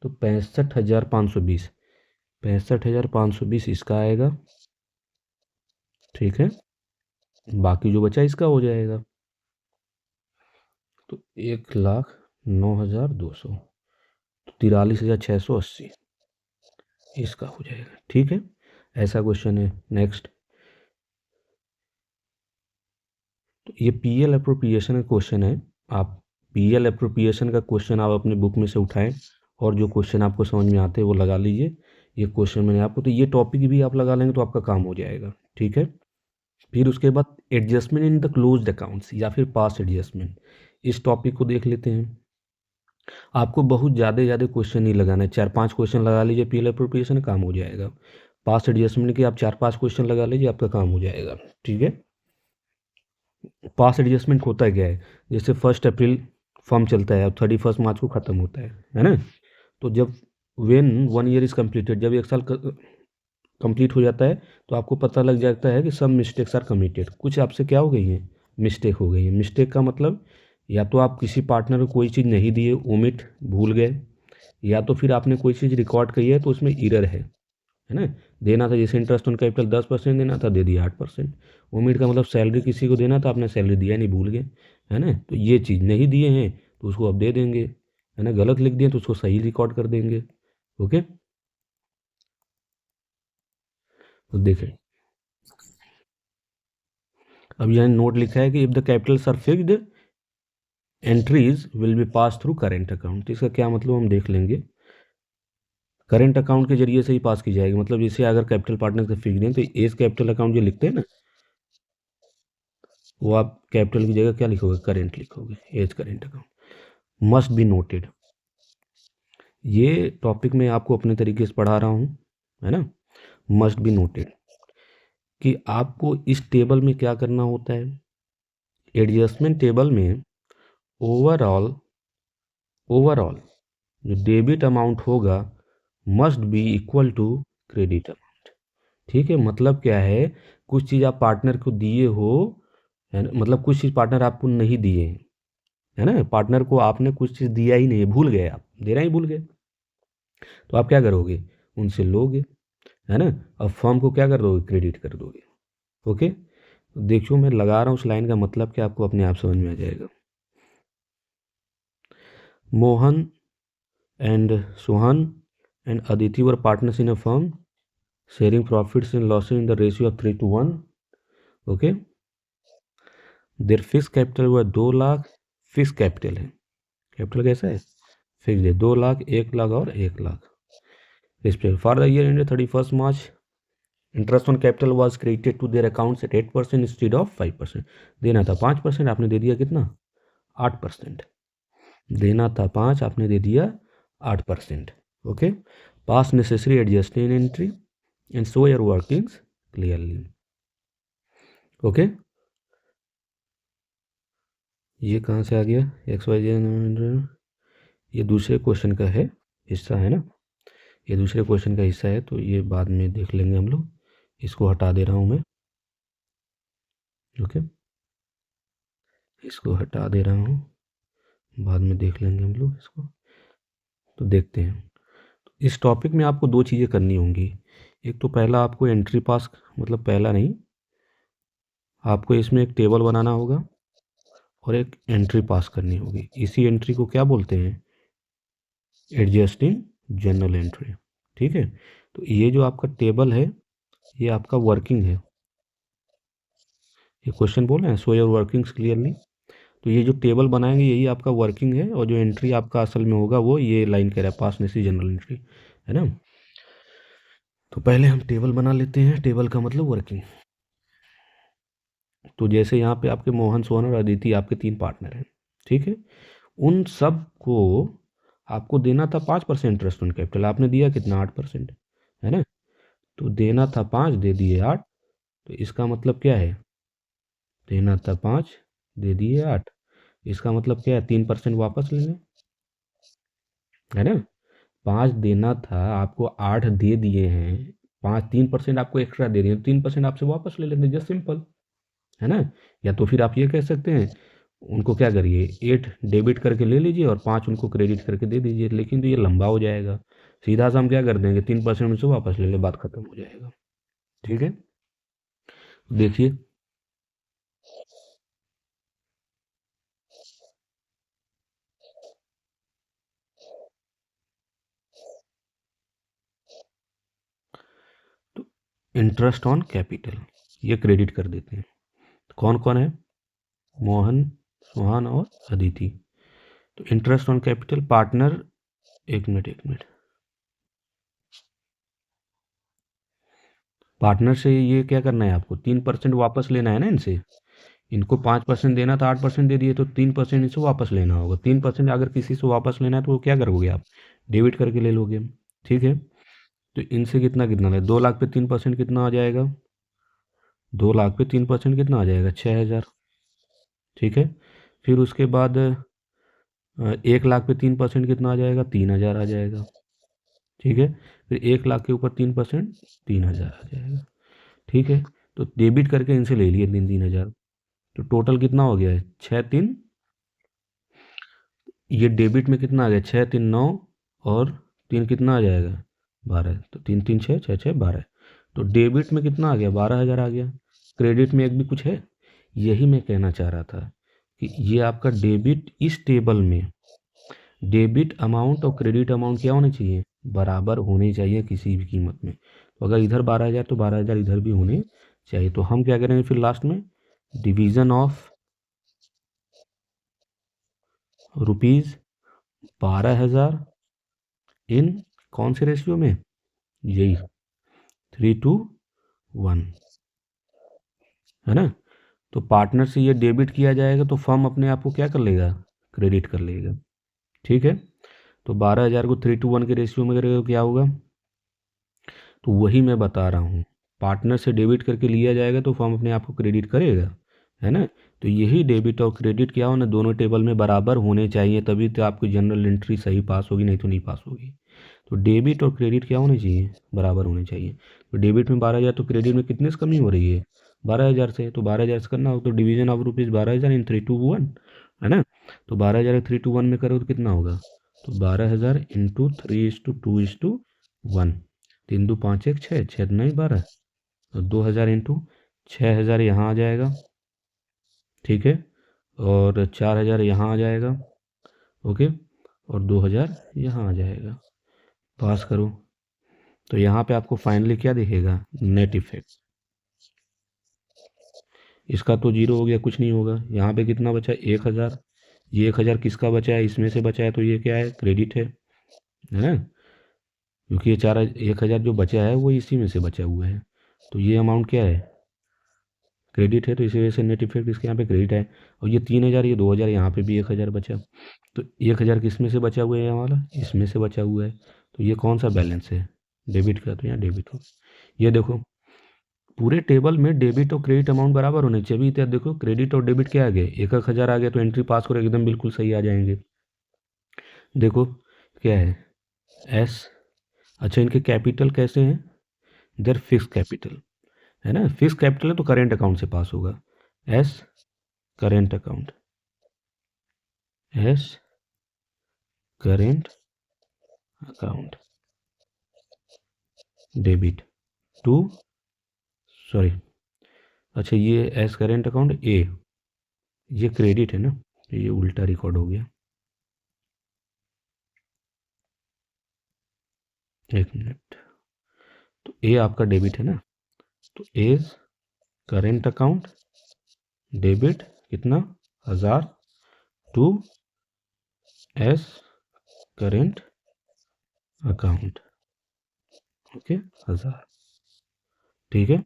Speaker 1: तो 65,520, 65,520 इसका आएगा, ठीक है। बाकी जो बचा इसका हो जाएगा, तो 1,09,200, तो 43,680 इसका हो जाएगा, ठीक है। ऐसा क्वेश्चन है। नेक्स्ट, तो ये पीएल अप्रोप्रिएशन का क्वेश्चन है। आप पीएल अप्रोप्रिएशन का क्वेश्चन आप अपने बुक में से उठाएं और जो क्वेश्चन आपको समझ में आते हैं वो लगा लीजिए। ये क्वेश्चन मैंने आपको, तो ये टॉपिक भी आप लगा लेंगे तो आपका काम हो जाएगा, ठीक है। फिर उसके बाद adjustment in the closed accounts या फिर पास्ट एडजस्टमेंट, इस टॉपिक को देख लेते हैं। आपको बहुत ज़्यादा क्वेश्चन नहीं लगाना है, 4-5 क्वेश्चन लगा लीजिए, पीएल अप्रोप्रिएशन काम हो जाएगा। पास्ट एडजस्टमेंट के आप 4-5 क्वेश्चन लगा लीजिए, आपका काम हो जाएगा, ठीक है। पास्ट एडजस्टमेंट होता क्या है, जैसे 1 अप्रैल फॉर्म चलता है और 31 मार्च को ख़त्म होता है ना। तो जब वेन 1 ईयर इज़ कम्प्लीटेड, जब 1 साल कंप्लीट हो जाता है तो आपको पता लग जाता है कि सब मिस्टेक्स आर कमिटेड, कुछ आपसे क्या हो गई हैं, मिस्टेक हो गई है। मिस्टेक का मतलब या तो आप किसी पार्टनर को कोई चीज़ नहीं दिए, ओमिट भूल गए, या तो फिर आपने कोई चीज़ रिकॉर्ड की है तो उसमें एरर है ना। देना था जैसे इंटरेस्ट ऑन कैपिटल 10% देना था, दे दिया 8%। ओमिट का मतलब सैलरी किसी को देना था, आपने सैलरी दिया नहीं, भूल गए, है ना। तो ये चीज़ नहीं दिए हैं तो उसको अब दे देंगे, है ना। गलत लिख दिए तो उसको सही रिकॉर्ड कर देंगे, ओके। तो देखें, अब यहाँ नोट लिखा है कि if the capitals are fixed entries will be pass through current account. इसका क्या मतलब हम देख लेंगे। करेंट अकाउंट के जरिए से ही पास की जाएगी। मतलब जैसे अगर कैपिटल पार्टनर का फिक्स दें तो एज कैपिटल अकाउंट जो लिखते हैं ना, वो आप कैपिटल की जगह क्या लिखोगे, करेंट लिखोगे, as current account. Must be noted, ये टॉपिक मैं आपको अपने तरीके से पढ़ा रहा हूँ, है ना। मस्ट बी नोटेड कि आपको इस टेबल में क्या करना होता है। एडजस्टमेंट टेबल में ओवरऑल जो डेबिट अमाउंट होगा must be equal to credit amount. ठीक है, मतलब क्या है, कुछ चीज़ आप पार्टनर को दिए हो, है ना, मतलब कुछ चीज़ पार्टनर आपको नहीं दिए हैं, है ना, पार्टनर को आपने कुछ चीज़ दिया ही नहीं है, भूल गए, आप देना ही भूल गए, तो आप क्या करोगे, उनसे लोगे, है ना। अब फर्म को क्या कर दोगे, क्रेडिट कर दोगे। ओके, तो देखो मैं लगा रहा हूँ उस लाइन का मतलब क्या, आपको अपने आप समझ में आ जाएगा। Mohan and Suhan and Aditi were partners in a firm, sharing profits and losses in the ratio of 3:1. Okay, their fixed capital was 2 lakh, fix capital है, कैपिटल कैसा है, फिक्स है, 2 लाख, 1 लाख और 1 लाख respect. For the year ended 31 March, interest on capital was credited to their accounts at 8% instead of 5%। देना था 5%, आपने दे दिया कितना, 8%। देना था 5, आपने दे दिया 8%। Okay, pass necessary adjusting entry and show your workings clearly. Okay, ये कहाँ से आ गया, XYZ, ये दूसरे क्वेश्चन का है, हिस्सा है ना, ये दूसरे क्वेश्चन का हिस्सा है, तो ये बाद में देख लेंगे हम लोग, इसको हटा दे रहा हूँ मैं। ओके, इसको हटा दे रहा हूँ, बाद में देख लेंगे हम लोग इसको। तो देखते हैं, इस टॉपिक में आपको दो चीज़ें करनी होंगी। एक तो पहला आपको एंट्री पास, मतलब पहला नहीं, आपको इसमें एक टेबल बनाना होगा और एक एंट्री पास करनी होगी। इसी एंट्री को क्या बोलते हैं, एडजस्टिंग जनरल एंट्री। ठीक है, तो ये जो आपका टेबल है ये आपका वर्किंग है, ये क्वेश्चन बोल रहे हैं सो योर वर्किंग्स क्लियरली। तो ये जो टेबल बनाएंगे यही आपका वर्किंग है, और जो एंट्री आपका असल में होगा वो ये लाइन कह रहा है, पास नेसी जनरल एंट्री, है ना। तो पहले हम टेबल बना लेते हैं, टेबल का मतलब वर्किंग। तो जैसे यहाँ पे आपके मोहन, सोहन और अदिति आपके 3 पार्टनर हैं, ठीक है, उन सब को आपको देना था 5% इंटरेस्ट ऑन कैपिटल, आपने दिया कितना, 8%, है ना। तो देना था 5, दे दिए 8, तो इसका मतलब क्या है, देना था 5, दे दिए 8, इसका मतलब क्या है, 3% वापस ले लें, है ना। 5 देना था आपको, 8 दे दिए हैं, 5 3% आपको एक्स्ट्रा दे दिए, 3% आपसे वापस ले लेते, जस्ट सिंपल, है ना। या तो फिर आप ये कह सकते हैं, उनको क्या करिए, 8 डेबिट करके ले लीजिए और 5 उनको क्रेडिट करके दे दीजिए, लेकिन तो ये लंबा हो जाएगा, सीधा सा हम क्या कर देंगे, 3% में से वापस ले ले, बात खत्म हो जाएगा। ठीक है, देखिए, तो इंटरेस्ट ऑन कैपिटल ये क्रेडिट कर देते हैं, तो कौन कौन है, मोहन, सोहान और अदिति। तो इंटरेस्ट ऑन कैपिटल पार्टनर, एक मिनट एक मिनट, पार्टनर से ये क्या करना है आपको, 3% वापस लेना है ना इनसे, इनको 5% देना था, 8% दे दिए, तो 3% इनसे वापस लेना होगा। 3% अगर किसी से वापस लेना है तो वो क्या करोगे आप, डेबिट करके ले लोगे, ठीक है। तो इनसे कितना कितना है, 2 लाख पे 3% कितना आ जाएगा, 2 लाख पे 3% कितना आ जाएगा, 6,000, ठीक है। फिर उसके बाद 1 लाख पे 3% कितना आ जाएगा, 3,000 आ जाएगा, ठीक है। फिर 1 लाख के ऊपर 3%, 3,000 आ जाएगा, ठीक है। तो डेबिट करके इनसे ले लिए 3,000, तो टोटल कितना हो गया है, 6,3, ये डेबिट में कितना आ गया, 6,3 9, और 3 कितना आ जाएगा, 12, तो 3 3 6 6 6 12, तो डेबिट में कितना आ गया, 12,000 आ गया। क्रेडिट में एक भी कुछ है, यही मैं कहना चाह रहा था कि ये आपका डेबिट, इस टेबल में डेबिट अमाउंट और क्रेडिट अमाउंट क्या होने चाहिए, बराबर होने चाहिए किसी भी कीमत में। तो अगर इधर 12,000 तो 12,000 इधर भी होने चाहिए। तो हम क्या करेंगे फिर लास्ट में, डिवीज़न ऑफ रुपीज़ 12,000 इन कौन से रेशियो में? यही 3:1, है ना। तो पार्टनर से ये डेबिट किया जाएगा तो फर्म अपने आप को क्या कर लेगा? क्रेडिट कर लेगा। ठीक है, तो 12,000 को 3:1 के रेशियो में करेगा तो क्या होगा? तो वही मैं बता रहा हूँ, पार्टनर से डेबिट करके लिया जाएगा तो फर्म अपने आप को क्रेडिट करेगा, है ना। तो यही डेबिट और क्रेडिट क्या होना, दोनों टेबल में बराबर होने चाहिए, तभी तो आपकी जनरल एंट्री सही पास होगी, नहीं तो नहीं पास होगी। तो डेबिट और क्रेडिट क्या होने चाहिए? बराबर होने चाहिए। तो डेबिट में 12,000 तो क्रेडिट में कितने से कमी हो रही है? 12,000 से। तो 12,000 से करना हो तो डिवीजन ऑफ रुपीज़ 12,000 इन 3:1, है ना। तो 12,000 3:1 में करो तो कितना होगा? तो 12,000 इंटू 3:2:1, 3×2=5=1, 6, 6×9=12। तो 2,000 इंटू 6,000 यहाँ आ जाएगा, ठीक है, और 4,000 यहाँ आ जाएगा, ओके, और 2,000 यहाँ आ जाएगा। पास करो। तो यहाँ पे आपको फाइनली क्या दिखेगा? Net effect. इसका तो जीरो हो गया, कुछ नहीं होगा। यहाँ पे कितना बचा? 1,000। ये 1,000 किसका बचा है? इसमें से बचा है, तो ये क्या है? क्रेडिट है ना, क्योंकि ये 1,000 जो बचा है वो इसी में से बचा हुआ है। तो ये अमाउंट क्या है? क्रेडिट है, तो इसी वजह से नेट इफेक्ट इसके यहाँ पे क्रेडिट है। और ये 3,000, ये 2,000, यहाँ पे भी 1,000 बचा। तो 1,000 किस में से बचा हुआ है? यहाँ वाला इसमें से बचा हुआ है। तो ये कौन सा बैलेंस है? डेबिट का, तो यहाँ डेबिट हो। ये देखो, पूरे टेबल में डेबिट और क्रेडिट अमाउंट बराबर होने चाहिए। तो देखो, क्रेडिट और डेबिट क्या आ गए? 1,000 आ गया, तो एंट्री पास करो, एकदम बिल्कुल सही आ जाएंगे। देखो क्या है? एस। अच्छा, इनके कैपिटल कैसे हैं? देर फिक्स कैपिटल, है ना। फिक्स कैपिटल है तो करेंट अकाउंट से पास होगा। A's current account, A's current account, debit to, sorry, अच्छा ये एस करेंट अकाउंट ए, ये क्रेडिट है ना, ये उल्टा रिकॉर्ड हो गया। एक मिनट। तो ए आपका डेबिट है ना, तो एज करेंट अकाउंट डेबिट कितना? 1,000 to A's current account, okay, 1,000, ठीक है।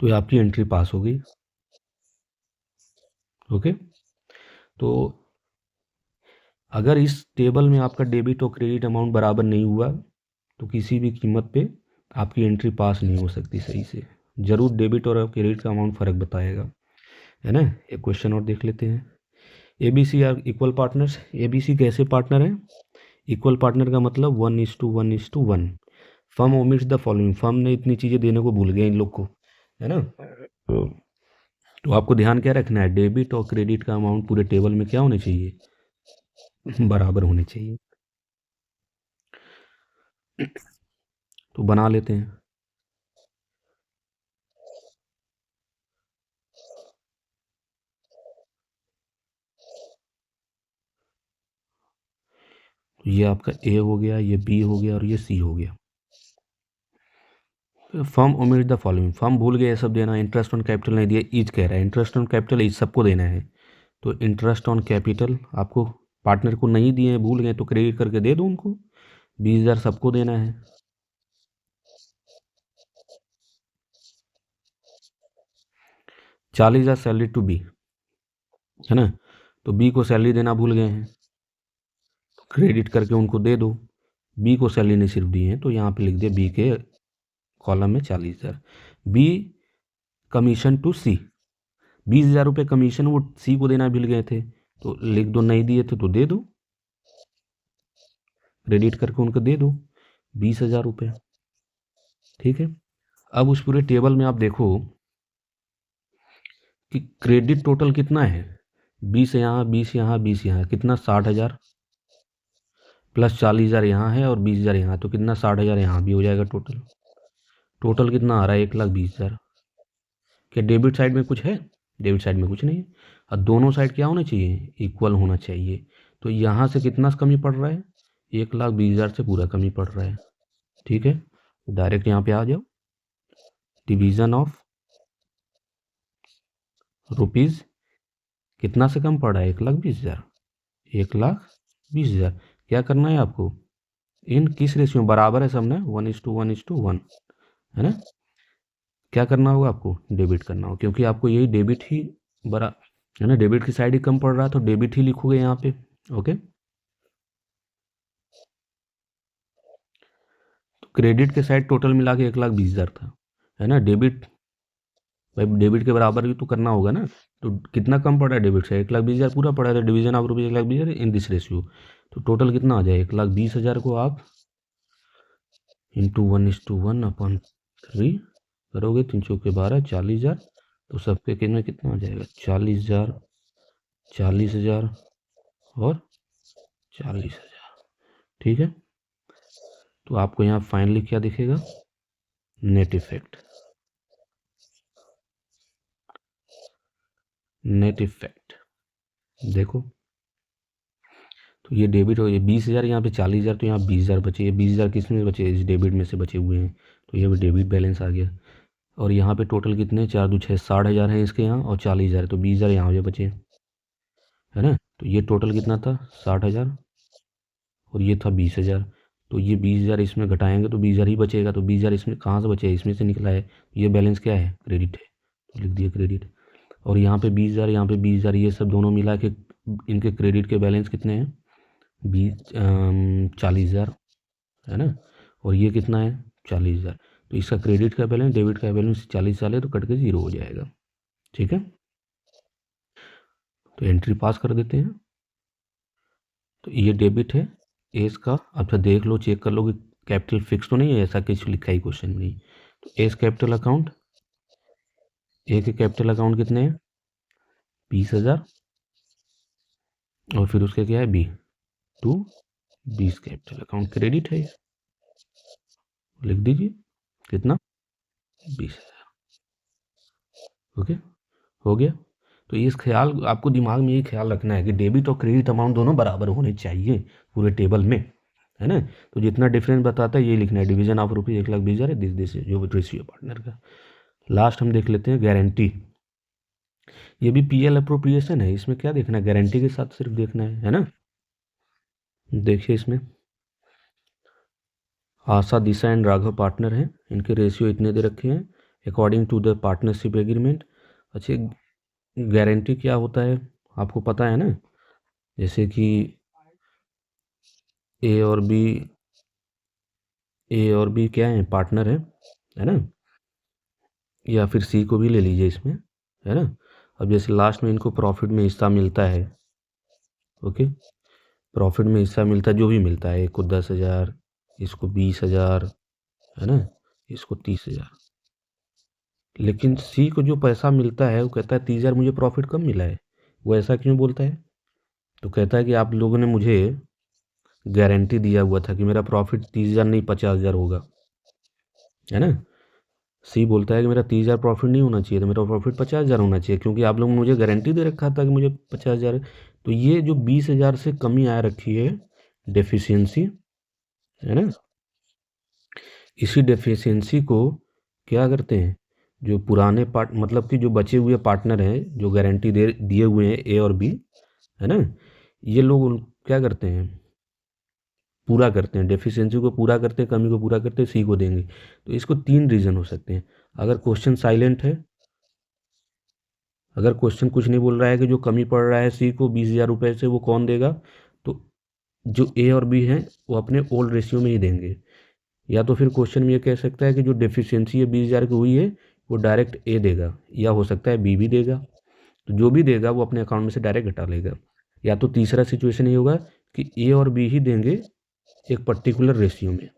Speaker 1: तो ये आपकी एंट्री पास हो गई, ओके। तो अगर इस टेबल में आपका डेबिट और क्रेडिट अमाउंट बराबर नहीं हुआ तो किसी भी कीमत पे आपकी एंट्री पास नहीं हो सकती सही से। जरूर डेबिट और क्रेडिट का अमाउंट फ़र्क बताएगा, है ना। एक क्वेश्चन और देख लेते हैं। A B C are equal partners. A B C कैसे पार्टनर हैं? इक्वल पार्टनर का मतलब 1:1:1। Firm omits the following. Firm ने इतनी चीज़ें देने को भूल गए इन लोग को, है ना। तो आपको ध्यान क्या रखना है? डेबिट और क्रेडिट का अमाउंट पूरे टेबल में क्या होने चाहिए? बराबर होने चाहिए। तो बना लेते हैं। तो ये आपका ए हो गया, ये बी हो गया और ये सी हो गया। Firm omit the following. Firm भूल गया सब देना। इंटरेस्ट ऑन कैपिटल नहीं दिया, ईच कह रहा है। इंटरेस्ट ऑन कैपिटल ईच सबको देना है। तो इंटरेस्ट ऑन कैपिटल आपको पार्टनर को नहीं दिए हैं, भूल गए, तो क्रेडिट करके दे दो उनको। 20,000 सबको देना है। 40,000 सैलरी टू बी, है ना। तो बी को सैलरी देना भूल गए हैं, तो क्रेडिट करके उनको दे दो। बी को सैलरी नहीं सिर्फ दी है, तो यहाँ पे लिख दिया बी के कॉलम में 40,000। बी कमीशन टू सी, 20,000 रुपये कमीशन वो सी को देना भूल गए थे, तो लिख दो, नहीं दिए थे तो दे दो, क्रेडिट करके उनको दे दो 20,000 रुपये, ठीक है। अब उस पूरे टेबल में आप देखो कि क्रेडिट टोटल कितना है? 20 यहाँ, 20 यहाँ, 20 यहाँ, कितना? 60,000 प्लस 40,000 यहाँ है और 20,000 यहाँ, तो कितना? 60,000 यहाँ भी हो जाएगा टोटल। टोटल कितना आ रहा है? 1,20,000। क्या डेबिट साइड में कुछ है? डेबिट साइड में कुछ नहीं है। और दोनों साइड क्या होना चाहिए? इक्वल होना चाहिए। तो यहाँ से कितना कमी पड़ रहा है? 1,20,000 से पूरा कमी पड़ रहा है, ठीक है। डायरेक्ट यहाँ पे आ जाओ। डिवीजन ऑफ रुपीज़ कितना से कम पड़ रहा है? 1,20,000। 1,20,000 क्या करना है आपको, इन किस रेशियो में बराबर है सब ना, 1:1:1, है ना। क्या करना होगा आपको, डेबिट करना होगा, क्योंकि आपको यही डेबिट ही बड़ा, है ना, डेबिट की साइड ही कम पड़ रहा है तो डेबिट ही लिखोगे यहाँ पे। ओके, तो क्रेडिट के साइड टोटल मिला के 1,20,000 था, है ना। डेबिट, भाई डेबिट के बराबर भी तो करना होगा ना, तो कितना कम पड़ा है डेबिट से, 1,20,000 पूरा पड़ा है, तो division of rupees 1,20,000 in this ratio, तो टोटल कितना आ जाए, 1,20,000 को आप इंटू 1:1/3 करोगे, 3 × 12 40,000, तो सबके कितने कितना आ जाएगा, 40,000, 40,000 और 40,000, ठीक है। तो आपको यहाँ फाइनली क्या दिखेगा, नेट इफेक्ट, नेट इफेक्ट देखो, तो ये डेबिट हो, ये 20,000 यहाँ पे 40,000, तो यहाँ 20,000 बचे, ये 20,000 किस में बचे, इस डेबिट में से बचे हुए हैं, तो ये भी डेबिट बैलेंस आ गया। और यहाँ पे टोटल कितने, 4×2=6, 60,000 है इसके यहाँ, और 40,000, तो 20,000 यहाँ पे बचे, है ना। तो ये टोटल कितना था, 60,000, और ये था 20,000, तो ये 20,000 इसमें घटाएंगे तो 20,000 ही बचेगा, तो 20,000 इसमें कहाँ से बचे, इसमें से निकला है, ये बैलेंस क्या है, क्रेडिट है, तो लिख दिया क्रेडिट। और यहाँ पे 20,000, यहाँ पे 20,000, ये सब दोनों मिला के इनके क्रेडिट के बैलेंस कितने हैं, 40,000, है ना। और ये कितना है, 40,000, तो इसका क्रेडिट का बैलेंस डेबिट का बैलेंस 40 है, तो कट के 0 हो जाएगा, ठीक है। तो एंट्री पास कर देते हैं, तो ये डेबिट है एज का, अब तो देख लो, चेक कर लो कि कैपिटल फिक्स तो नहीं है, ऐसा कुछ लिखा ही क्वेश्चन में नहीं। तो एज कैपिटल अकाउंट, ए के कैपिटल अकाउंट कितने हैं, 20,000, और फिर उसके क्या है, B to 20 capital account credit है, लिख दीजिए कितना, 20,000। ओके, हो गया। तो इस ख्याल, आपको दिमाग में ये ख्याल रखना है कि डेबिट और क्रेडिट अमाउंट दोनों बराबर होने चाहिए पूरे टेबल में, है ना। तो जितना डिफरेंस बताता है ये लिखना है, डिवीजन ऑफ रुपीज 1,20,000 है, दिस जो रेशियो पार्टनर का। लास्ट हम देख लेते हैं गारंटी, ये भी पीएल अप्रोप्रिएशन है, इसमें क्या देखना है, गारंटी के साथ सिर्फ देखना है ना। देखिए इसमें आशा, दिशा एंड राघव पार्टनर हैं, इनके रेशियो इतने दे रखे हैं according to the partnership agreement. अच्छा, गारंटी क्या होता है आपको पता है ना, जैसे कि ए और बी, क्या है, पार्टनर है ना, या फिर सी को भी ले लीजिए इसमें, है ना। अब जैसे लास्ट में इनको प्रॉफिट में हिस्सा मिलता है, ओके, प्रॉफिट में हिस्सा मिलता है, जो भी मिलता है, एक को 10,000, इसको 20,000, है ना, इसको 30,000, लेकिन सी को जो पैसा मिलता है वो कहता है 30,000 मुझे प्रॉफिट कम मिला है। वो ऐसा क्यों बोलता है, तो कहता है कि आप लोगों ने मुझे गारंटी दिया हुआ था कि मेरा प्रॉफिट 30,000 नहीं 50,000 होगा, है ना। सी बोलता है कि मेरा 30,000 प्रॉफिट नहीं होना चाहिए था, मेरा प्रॉफिट 50,000 होना चाहिए, क्योंकि आप लोगों ने मुझे गारंटी दे रखा था कि मुझे 50,000। तो ये जो 20,000 से कमी आ रखी है डेफिशिएंसी, है ना, इसी डेफिशिएंसी को क्या करते हैं, जो पुराने पार्ट, मतलब कि जो बचे हुए पार्टनर हैं जो गारंटी दे दिए हुए हैं ए और बी, है ना, ये लोग क्या करते हैं, पूरा करते हैं, डेफिशिएंसी को पूरा करते हैं, कमी को पूरा करते हैं, सी को देंगे। तो इसको 3 रीज़न हो सकते हैं, अगर क्वेश्चन साइलेंट है, अगर क्वेश्चन कुछ नहीं बोल रहा है कि जो कमी पड़ रहा है सी को 20,000 रुपये से वो कौन देगा, तो जो ए और बी हैं वो अपने ओल्ड रेशियो में ही देंगे, या तो फिर क्वेश्चन में ये कह सकता है कि जो डेफिशिएंसी है 20,000 की हुई है वो डायरेक्ट ए देगा, या हो सकता है बी भी देगा, तो जो भी देगा वो अपने अकाउंट में से डायरेक्ट घटा लेगा। या तो तीसरा सिचुएशन ये होगा कि ए और बी ही देंगे एक पर्टिकुलर रेशियो में,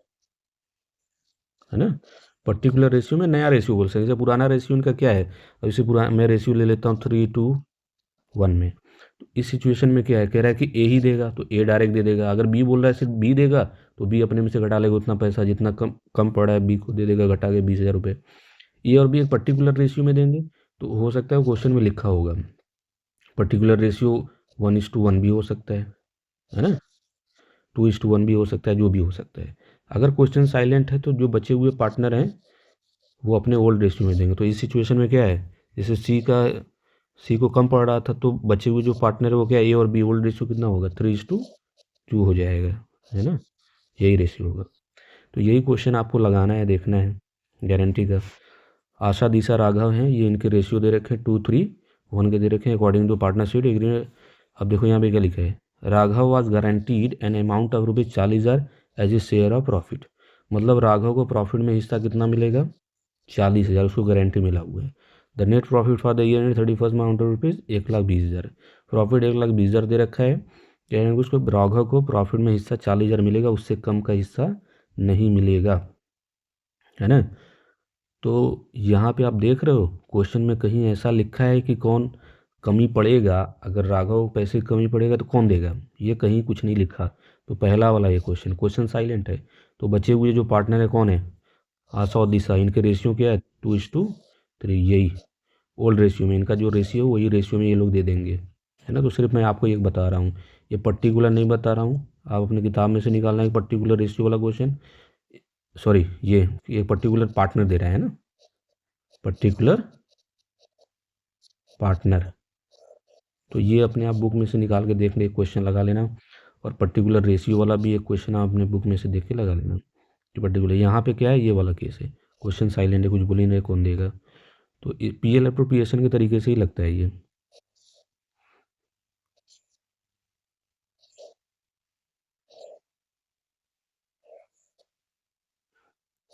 Speaker 1: है ना, पर्टिकुलर रेशियो में, नया रेशियो बोल सकते हैं, जैसे पुराना रेशियो इनका क्या है, अब इसे पुराना मैं रेशियो ले लेता हूँ 3:1 में, तो इस सिचुएशन में क्या है, कह रहा है कि ए ही देगा तो ए डायरेक्ट दे देगा, अगर बी बोल रहा है सिर्फ बी देगा तो बी अपने में से घटा लेगा उतना पैसा जितना कम कम पड़ा है, बी को दे देगा घटा के 20,000 रुपये। ए और बी एक पर्टिकुलर रेशियो में देंगे, तो हो सकता है क्वेश्चन में लिखा होगा पर्टिकुलर रेशियो 1:1 भी हो सकता है ना, 2:1 भी हो सकता है, जो भी हो सकता है। अगर क्वेश्चन साइलेंट है तो जो बचे हुए पार्टनर हैं वो अपने ओल्ड रेशियो में देंगे। तो इस सिचुएशन में क्या है, जैसे सी को कम पड़ रहा था तो बचे हुए जो पार्टनर है वो क्या, ए और बी, ओल्ड रेशियो कितना होगा, 3:2 2 हो जाएगा, है ना, यही रेशियो होगा। तो यही क्वेश्चन आपको लगाना है, देखना है गारंटी का। आशा दिशा राघव हैं, ये इनके रेशियो दे रखे हैं 2:3:1 के दे रखे हैं अकॉर्डिंग टू पार्टनरशिप एग्रीमेंट। अब देखो यहाँ पे क्या लिखा है, Raghav was guaranteed an amount of ₹40,000 as a share of profit. मतलब राघव को प्रॉफिट में हिस्सा कितना मिलेगा, 40,000 उसको गारंटी मिला हुआ है। The net profit for the year 31 amount of rupees 1,20,000। Profit 1,20,000 दे रखा है, कह रहे हैं उसको राघव को प्रॉफिट में हिस्सा 40,000 मिलेगा, उससे कम का हिस्सा नहीं मिलेगा, है ना। तो यहाँ पे आप देख रहे हो क्वेश्चन में कहीं ऐसा लिखा है कि कौन कमी पड़ेगा, अगर राघव को पैसे की कमी पड़ेगा तो कौन देगा, ये कहीं कुछ नहीं लिखा। तो पहला वाला ये क्वेश्चन साइलेंट है। तो बचे हुए जो पार्टनर है कौन है, आशा और दिशा, इनके रेशियो क्या है 2:3, यही ओल्ड रेशियो में इनका जो रेशियो वही रेशियो में ये लोग दे देंगे, है ना। तो सिर्फ मैं आपको एक बता रहा हूँ, ये पर्टिकुलर नहीं बता रहा हूँ, आप अपनी किताब में से निकालना है पर्टिकुलर रेशियो वाला क्वेश्चन। सॉरी, ये पर्टिकुलर पार्टनर दे रहा है ना, पर्टिकुलर पार्टनर। तो ये अपने आप बुक में से निकाल के देख ले, क्वेश्चन लगा लेना। और पर्टिकुलर रेशियो वाला भी एक क्वेश्चन आप अपने बुक में से देख के लगा लेना कि पर्टिकुलर यहाँ पे क्या है, ये वाला केस है, क्वेश्चन साइलेंट है, कुछ बोल ही नहीं कौन देगा। तो पीएल अप्रोप्रिएशन के तरीके से ही लगता है ये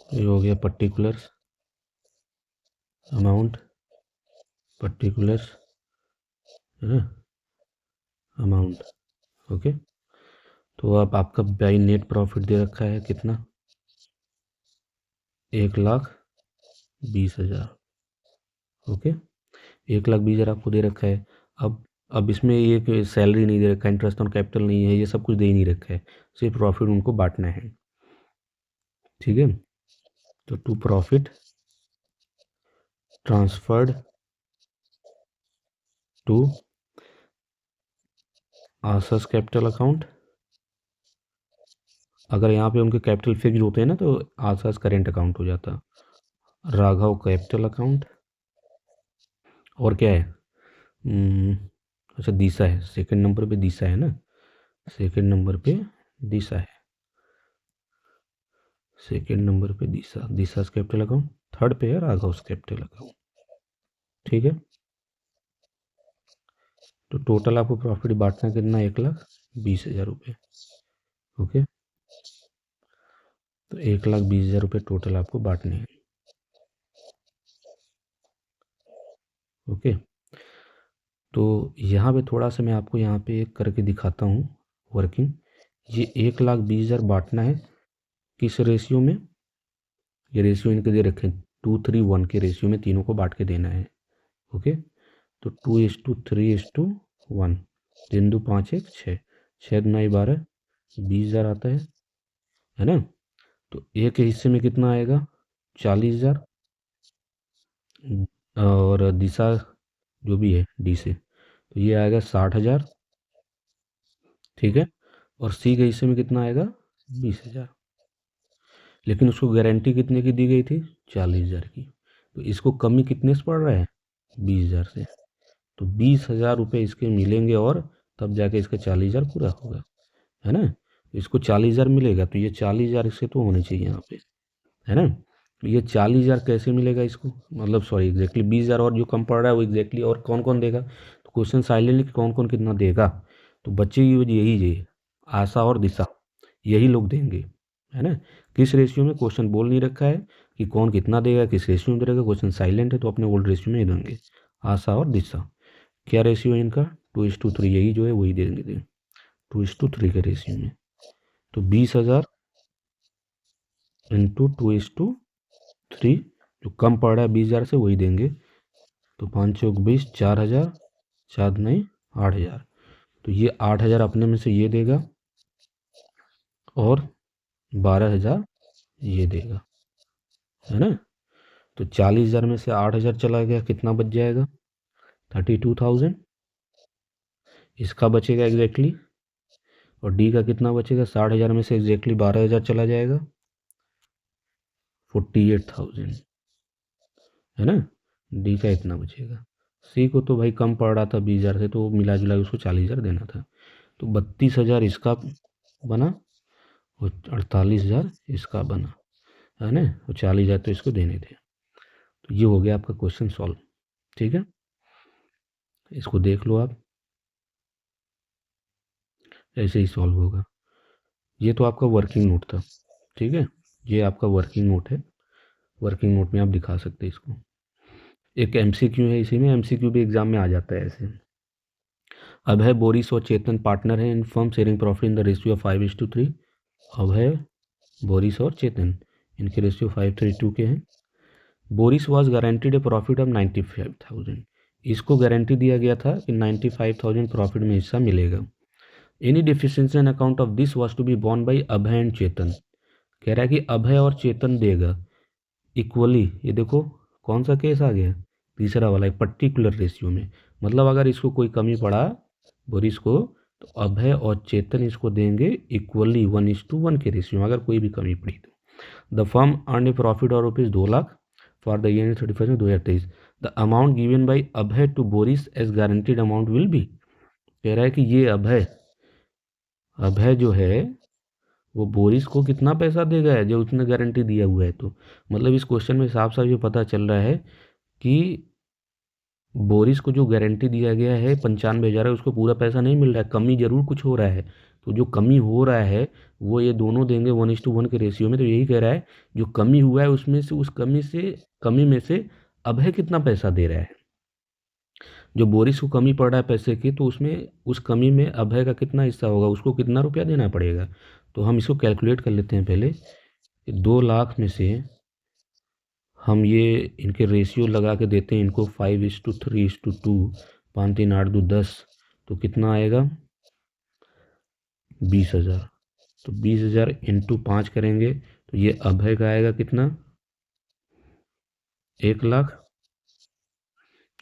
Speaker 1: हो गया पर्टिकुलर अमाउंट, पर्टिकुलर, है ना, अमाउंट। ओके। तो अब आपका बाई नेट प्रॉफिट दे रखा है कितना, 1,20,000। ओके, 1,20,000 आपको दे रखा है। अब इसमें ये सैलरी नहीं दे रखा है, इंटरेस्ट ऑन कैपिटल नहीं है, ये सब कुछ दे ही नहीं रखा है, सिर्फ प्रॉफिट उनको बांटना है, ठीक है। तो टू प्रॉफिट ट्रांसफर्ड टू आसस कैपिटल अकाउंट। अगर यहाँ पे उनके कैपिटल फिक्स होते हैं ना तो आसस करेंट अकाउंट हो जाता। Raghav capital account. और क्या है, अच्छा दिशा है, सेकंड नंबर पे दिशा है ना, सेकंड नंबर पे दिशा है, सेकंड नंबर पे दिशा, दिशा कैपिटल अकाउंट। थर्ड पे है राघव कैपिटल अकाउंट, ठीक है। तो टोटल आपको प्रॉफिट बांटना कितना, 1,20,000 रुपये। ओके, तो 1,20,000 रुपये टोटल आपको बांटने हैं। ओके, तो यहाँ पे थोड़ा सा मैं आपको यहाँ पे एक करके दिखाता हूँ वर्किंग। ये 1,20,000 बांटना है किस रेशियो में, ये रेशियो इनके दे रखे हैं 2:3:1 के रेशियो में, तीनों को बांट के देना है। ओके, तो 2:3:1, 3×2=5=1, 6×2=12, 20,000 आता है ना। तो एक के हिस्से में कितना आएगा, 40,000, और दिशा जो भी है डी से, तो ये आएगा 60,000, ठीक है। और सी के हिस्से में कितना आएगा, 20,000। लेकिन उसको गारंटी कितने की दी गई थी, 40,000 की। तो इसको कमी कितने से पड़ रहा है, 20,000 से। तो 20,000 रुपये इसके मिलेंगे और तब जाके इसका 40,000 पूरा होगा, है ना। तो इसको 40,000 मिलेगा, तो ये 40,000 इसके तो होने चाहिए यहाँ पे, है ना। तो ये 40,000 कैसे मिलेगा इसको, मतलब सॉरी एग्जैक्टली 20,000 और जो कम पड़ रहा है वो एग्जैक्टली और कौन कौन देगा। तो क्वेश्चन साइलेंटली कौन कौन कितना देगा, तो बच्चे यही आशा और दिशा, यही लोग देंगे, है ना। किस रेशियो में क्वेश्चन बोल नहीं रखा है कि कौन कितना देगा, किस रेशियो में देगा, क्वेश्चन साइलेंट है, तो अपने ओल्ड रेशियो में ही देंगे, आशा और दिशा। क्या रेशियो है इनका, 2:3, यही जो है वही देंगे 2:3 के रेशियो में। तो 20,000 इंटू 2:3, जो कम पड़ रहा है 20,000 से वही देंगे। तो 5×4=20, 4,000, 4×9=8,000। तो ये 8,000 अपने में से ये देगा और 12,000 ये देगा, है ना। तो 40,000 में से 8,000 चला गया, कितना बच जाएगा, 32,000। इसका बचेगा एग्जैक्टली, और डी का कितना बचेगा, 60,000 में से एग्जैक्टली 12,000 चला जाएगा, 48,000, है ना। डी का इतना बचेगा। सी को तो भाई कम पड़ रहा था 20,000 से, तो मिला जुला के उसको 40,000 देना था। तो 32,000 इसका बना और 48,000 इसका बना, है ना, और 40,000 तो इसको देने थे। तो ये हो गया आपका क्वेश्चन सॉल्व। ठीक है, इसको देख लो आप, ऐसे ही सॉल्व होगा। ये तो आपका वर्किंग नोट था। ठीक है, ये आपका वर्किंग नोट है, वर्किंग नोट में आप दिखा सकते हैं इसको। एक एमसीक्यू है, इसी में एमसीक्यू भी एग्जाम में आ जाता है ऐसे। अभय, बोरिस और चेतन पार्टनर हैं in firm sharing profit in the ratio of 5:3। Abhay, Boris और चेतन, इनके रेशियो 5:3 के हैं। Boris was guaranteed a profit of 95,000, इसको गारंटी दिया गया था कि 95,000 प्रॉफिट में हिस्सा मिलेगा। Any deficiency on account of this was to be borne by Abhay and Chetan, कह रहा है कि अभय और चेतन देगा इक्वली। ये देखो कौन सा केस आ गया, तीसरा वाला, एक पर्टिकुलर रेशियो में। मतलब अगर इसको कोई कमी पड़ा बोरिस को, तो अभय और चेतन इसको देंगे इक्वली 1:1 के रेशियो में, अगर कोई भी कमी पड़ी तो। The firm earn a profit of ₹2,00,000 for the year 31/2023। The amount given by Abhay to Boris as guaranteed amount will be, कह रहा है कि ये अभय जो है वो बोरिस को कितना पैसा देगा जो उसने गारंटी दिया हुआ है। तो मतलब इस क्वेश्चन में साफ साफ ये पता चल रहा है कि बोरिस को जो गारंटी दिया गया है 95,000 है, उसको पूरा पैसा नहीं मिल रहा है, कमी जरूर कुछ हो रहा है। तो जो कमी हो रहा है वो ये दोनों देंगे 1:1 के रेशियो में। तो यही कह रहा है जो कमी हुआ है उसमें से, उस कमी में से अभय कितना पैसा दे रहा है। जो बोरिस को कमी पड़ रहा है पैसे की, तो उसमें उस कमी में अभय का कितना हिस्सा होगा, उसको कितना रुपया देना पड़ेगा। तो हम इसको कैलकुलेट कर लेते हैं पहले। 2,00,000 में से हम ये इनके रेशियो लगा के देते हैं इनको 5:3:2, 5 3 8 2 10, तो कितना आएगा 20,000। तो 20,000 इंटू 5 करेंगे तो ये अभय का आएगा कितना 1,00,000,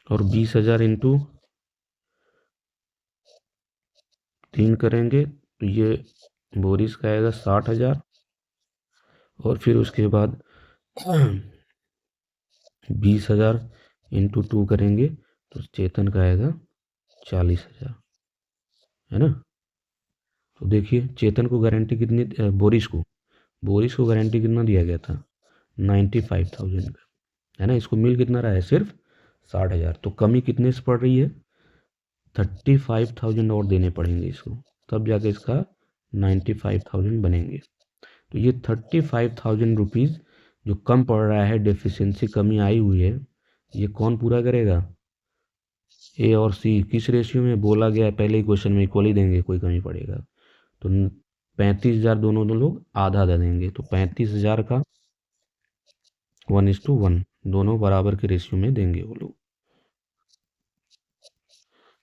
Speaker 1: और 20,000 इंटू 3 करेंगे तो ये बोरिस का आएगा 60,000, और फिर उसके बाद 20,000 इंटू 2 करेंगे तो चेतन का आएगा 40,000, है ना। तो देखिए चेतन को गारंटी कितनी, बोरिस को गारंटी कितना दिया गया था 95,000 का, है ना। इसको मिल कितना रहा है सिर्फ 60,000। तो कमी कितने से पड़ रही है 35,000 और देने पड़ेंगे इसको, तब जाके इसका 95,000 बनेंगे। तो ये 35,000 रुपीज़ जो कम पड़ रहा है, डेफिशिएंसी कमी आई हुई है, ये कौन पूरा करेगा, ए और सी। किस रेशियो में बोला गया है पहले ही क्वेश्चन में, इक्वली देंगे, कोई कमी पड़ेगा तो 35,000 दोनों लोग आधा आधा देंगे। तो 35,000 का 1:1 दोनों बराबर के रेशियो में देंगे वो लोग,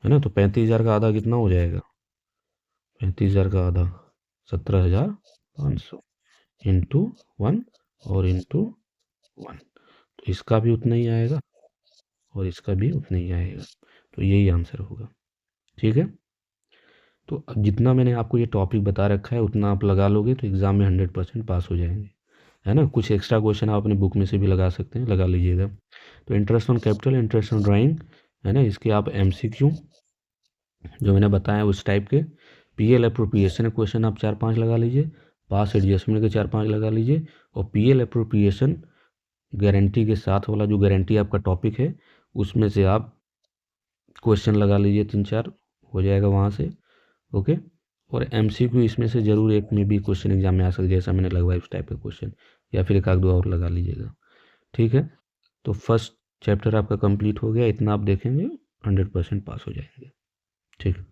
Speaker 1: है ना। तो 35,000 का आधा कितना हो जाएगा, 35,000 का आधा 17,500 इंटू 1 और इंटू 1, तो इसका भी उतना ही आएगा और इसका भी उतना ही आएगा। तो यही आंसर होगा। ठीक है, तो अब जितना मैंने आपको ये टॉपिक बता रखा है उतना आप लगा लोगे तो एग्ज़ाम में 100% पास हो जाएंगे, है ना। कुछ एक्स्ट्रा क्वेश्चन आप अपनी बुक में से भी लगा सकते हैं, लगा लीजिएगा। तो interest on capital, interest on drawing, है ना, इसके आप एमसीक्यू जो मैंने बताया उस टाइप के। पीएल अप्रोप्रिएशन क्वेश्चन आप 4-5 लगा लीजिए, पास एडजस्टमेंट के 4-5 लगा लीजिए, और पीएल अप्रोप्रिएशन गारंटी के साथ वाला जो गारंटी आपका टॉपिक है उसमें से आप क्वेश्चन लगा लीजिए 3-4, हो जाएगा वहाँ से। ओके, और एमसीक्यू इसमें से ज़रूर एक में भी क्वेश्चन एग्जाम में आ सकता है, जैसा मैंने लगवाया उस टाइप का क्वेश्चन, या फिर एक आध दो और लगा लीजिएगा। ठीक है, तो फर्स्ट चैप्टर आपका कंप्लीट हो गया, इतना आप देखेंगे 100% पास हो जाएंगे। ठीक है।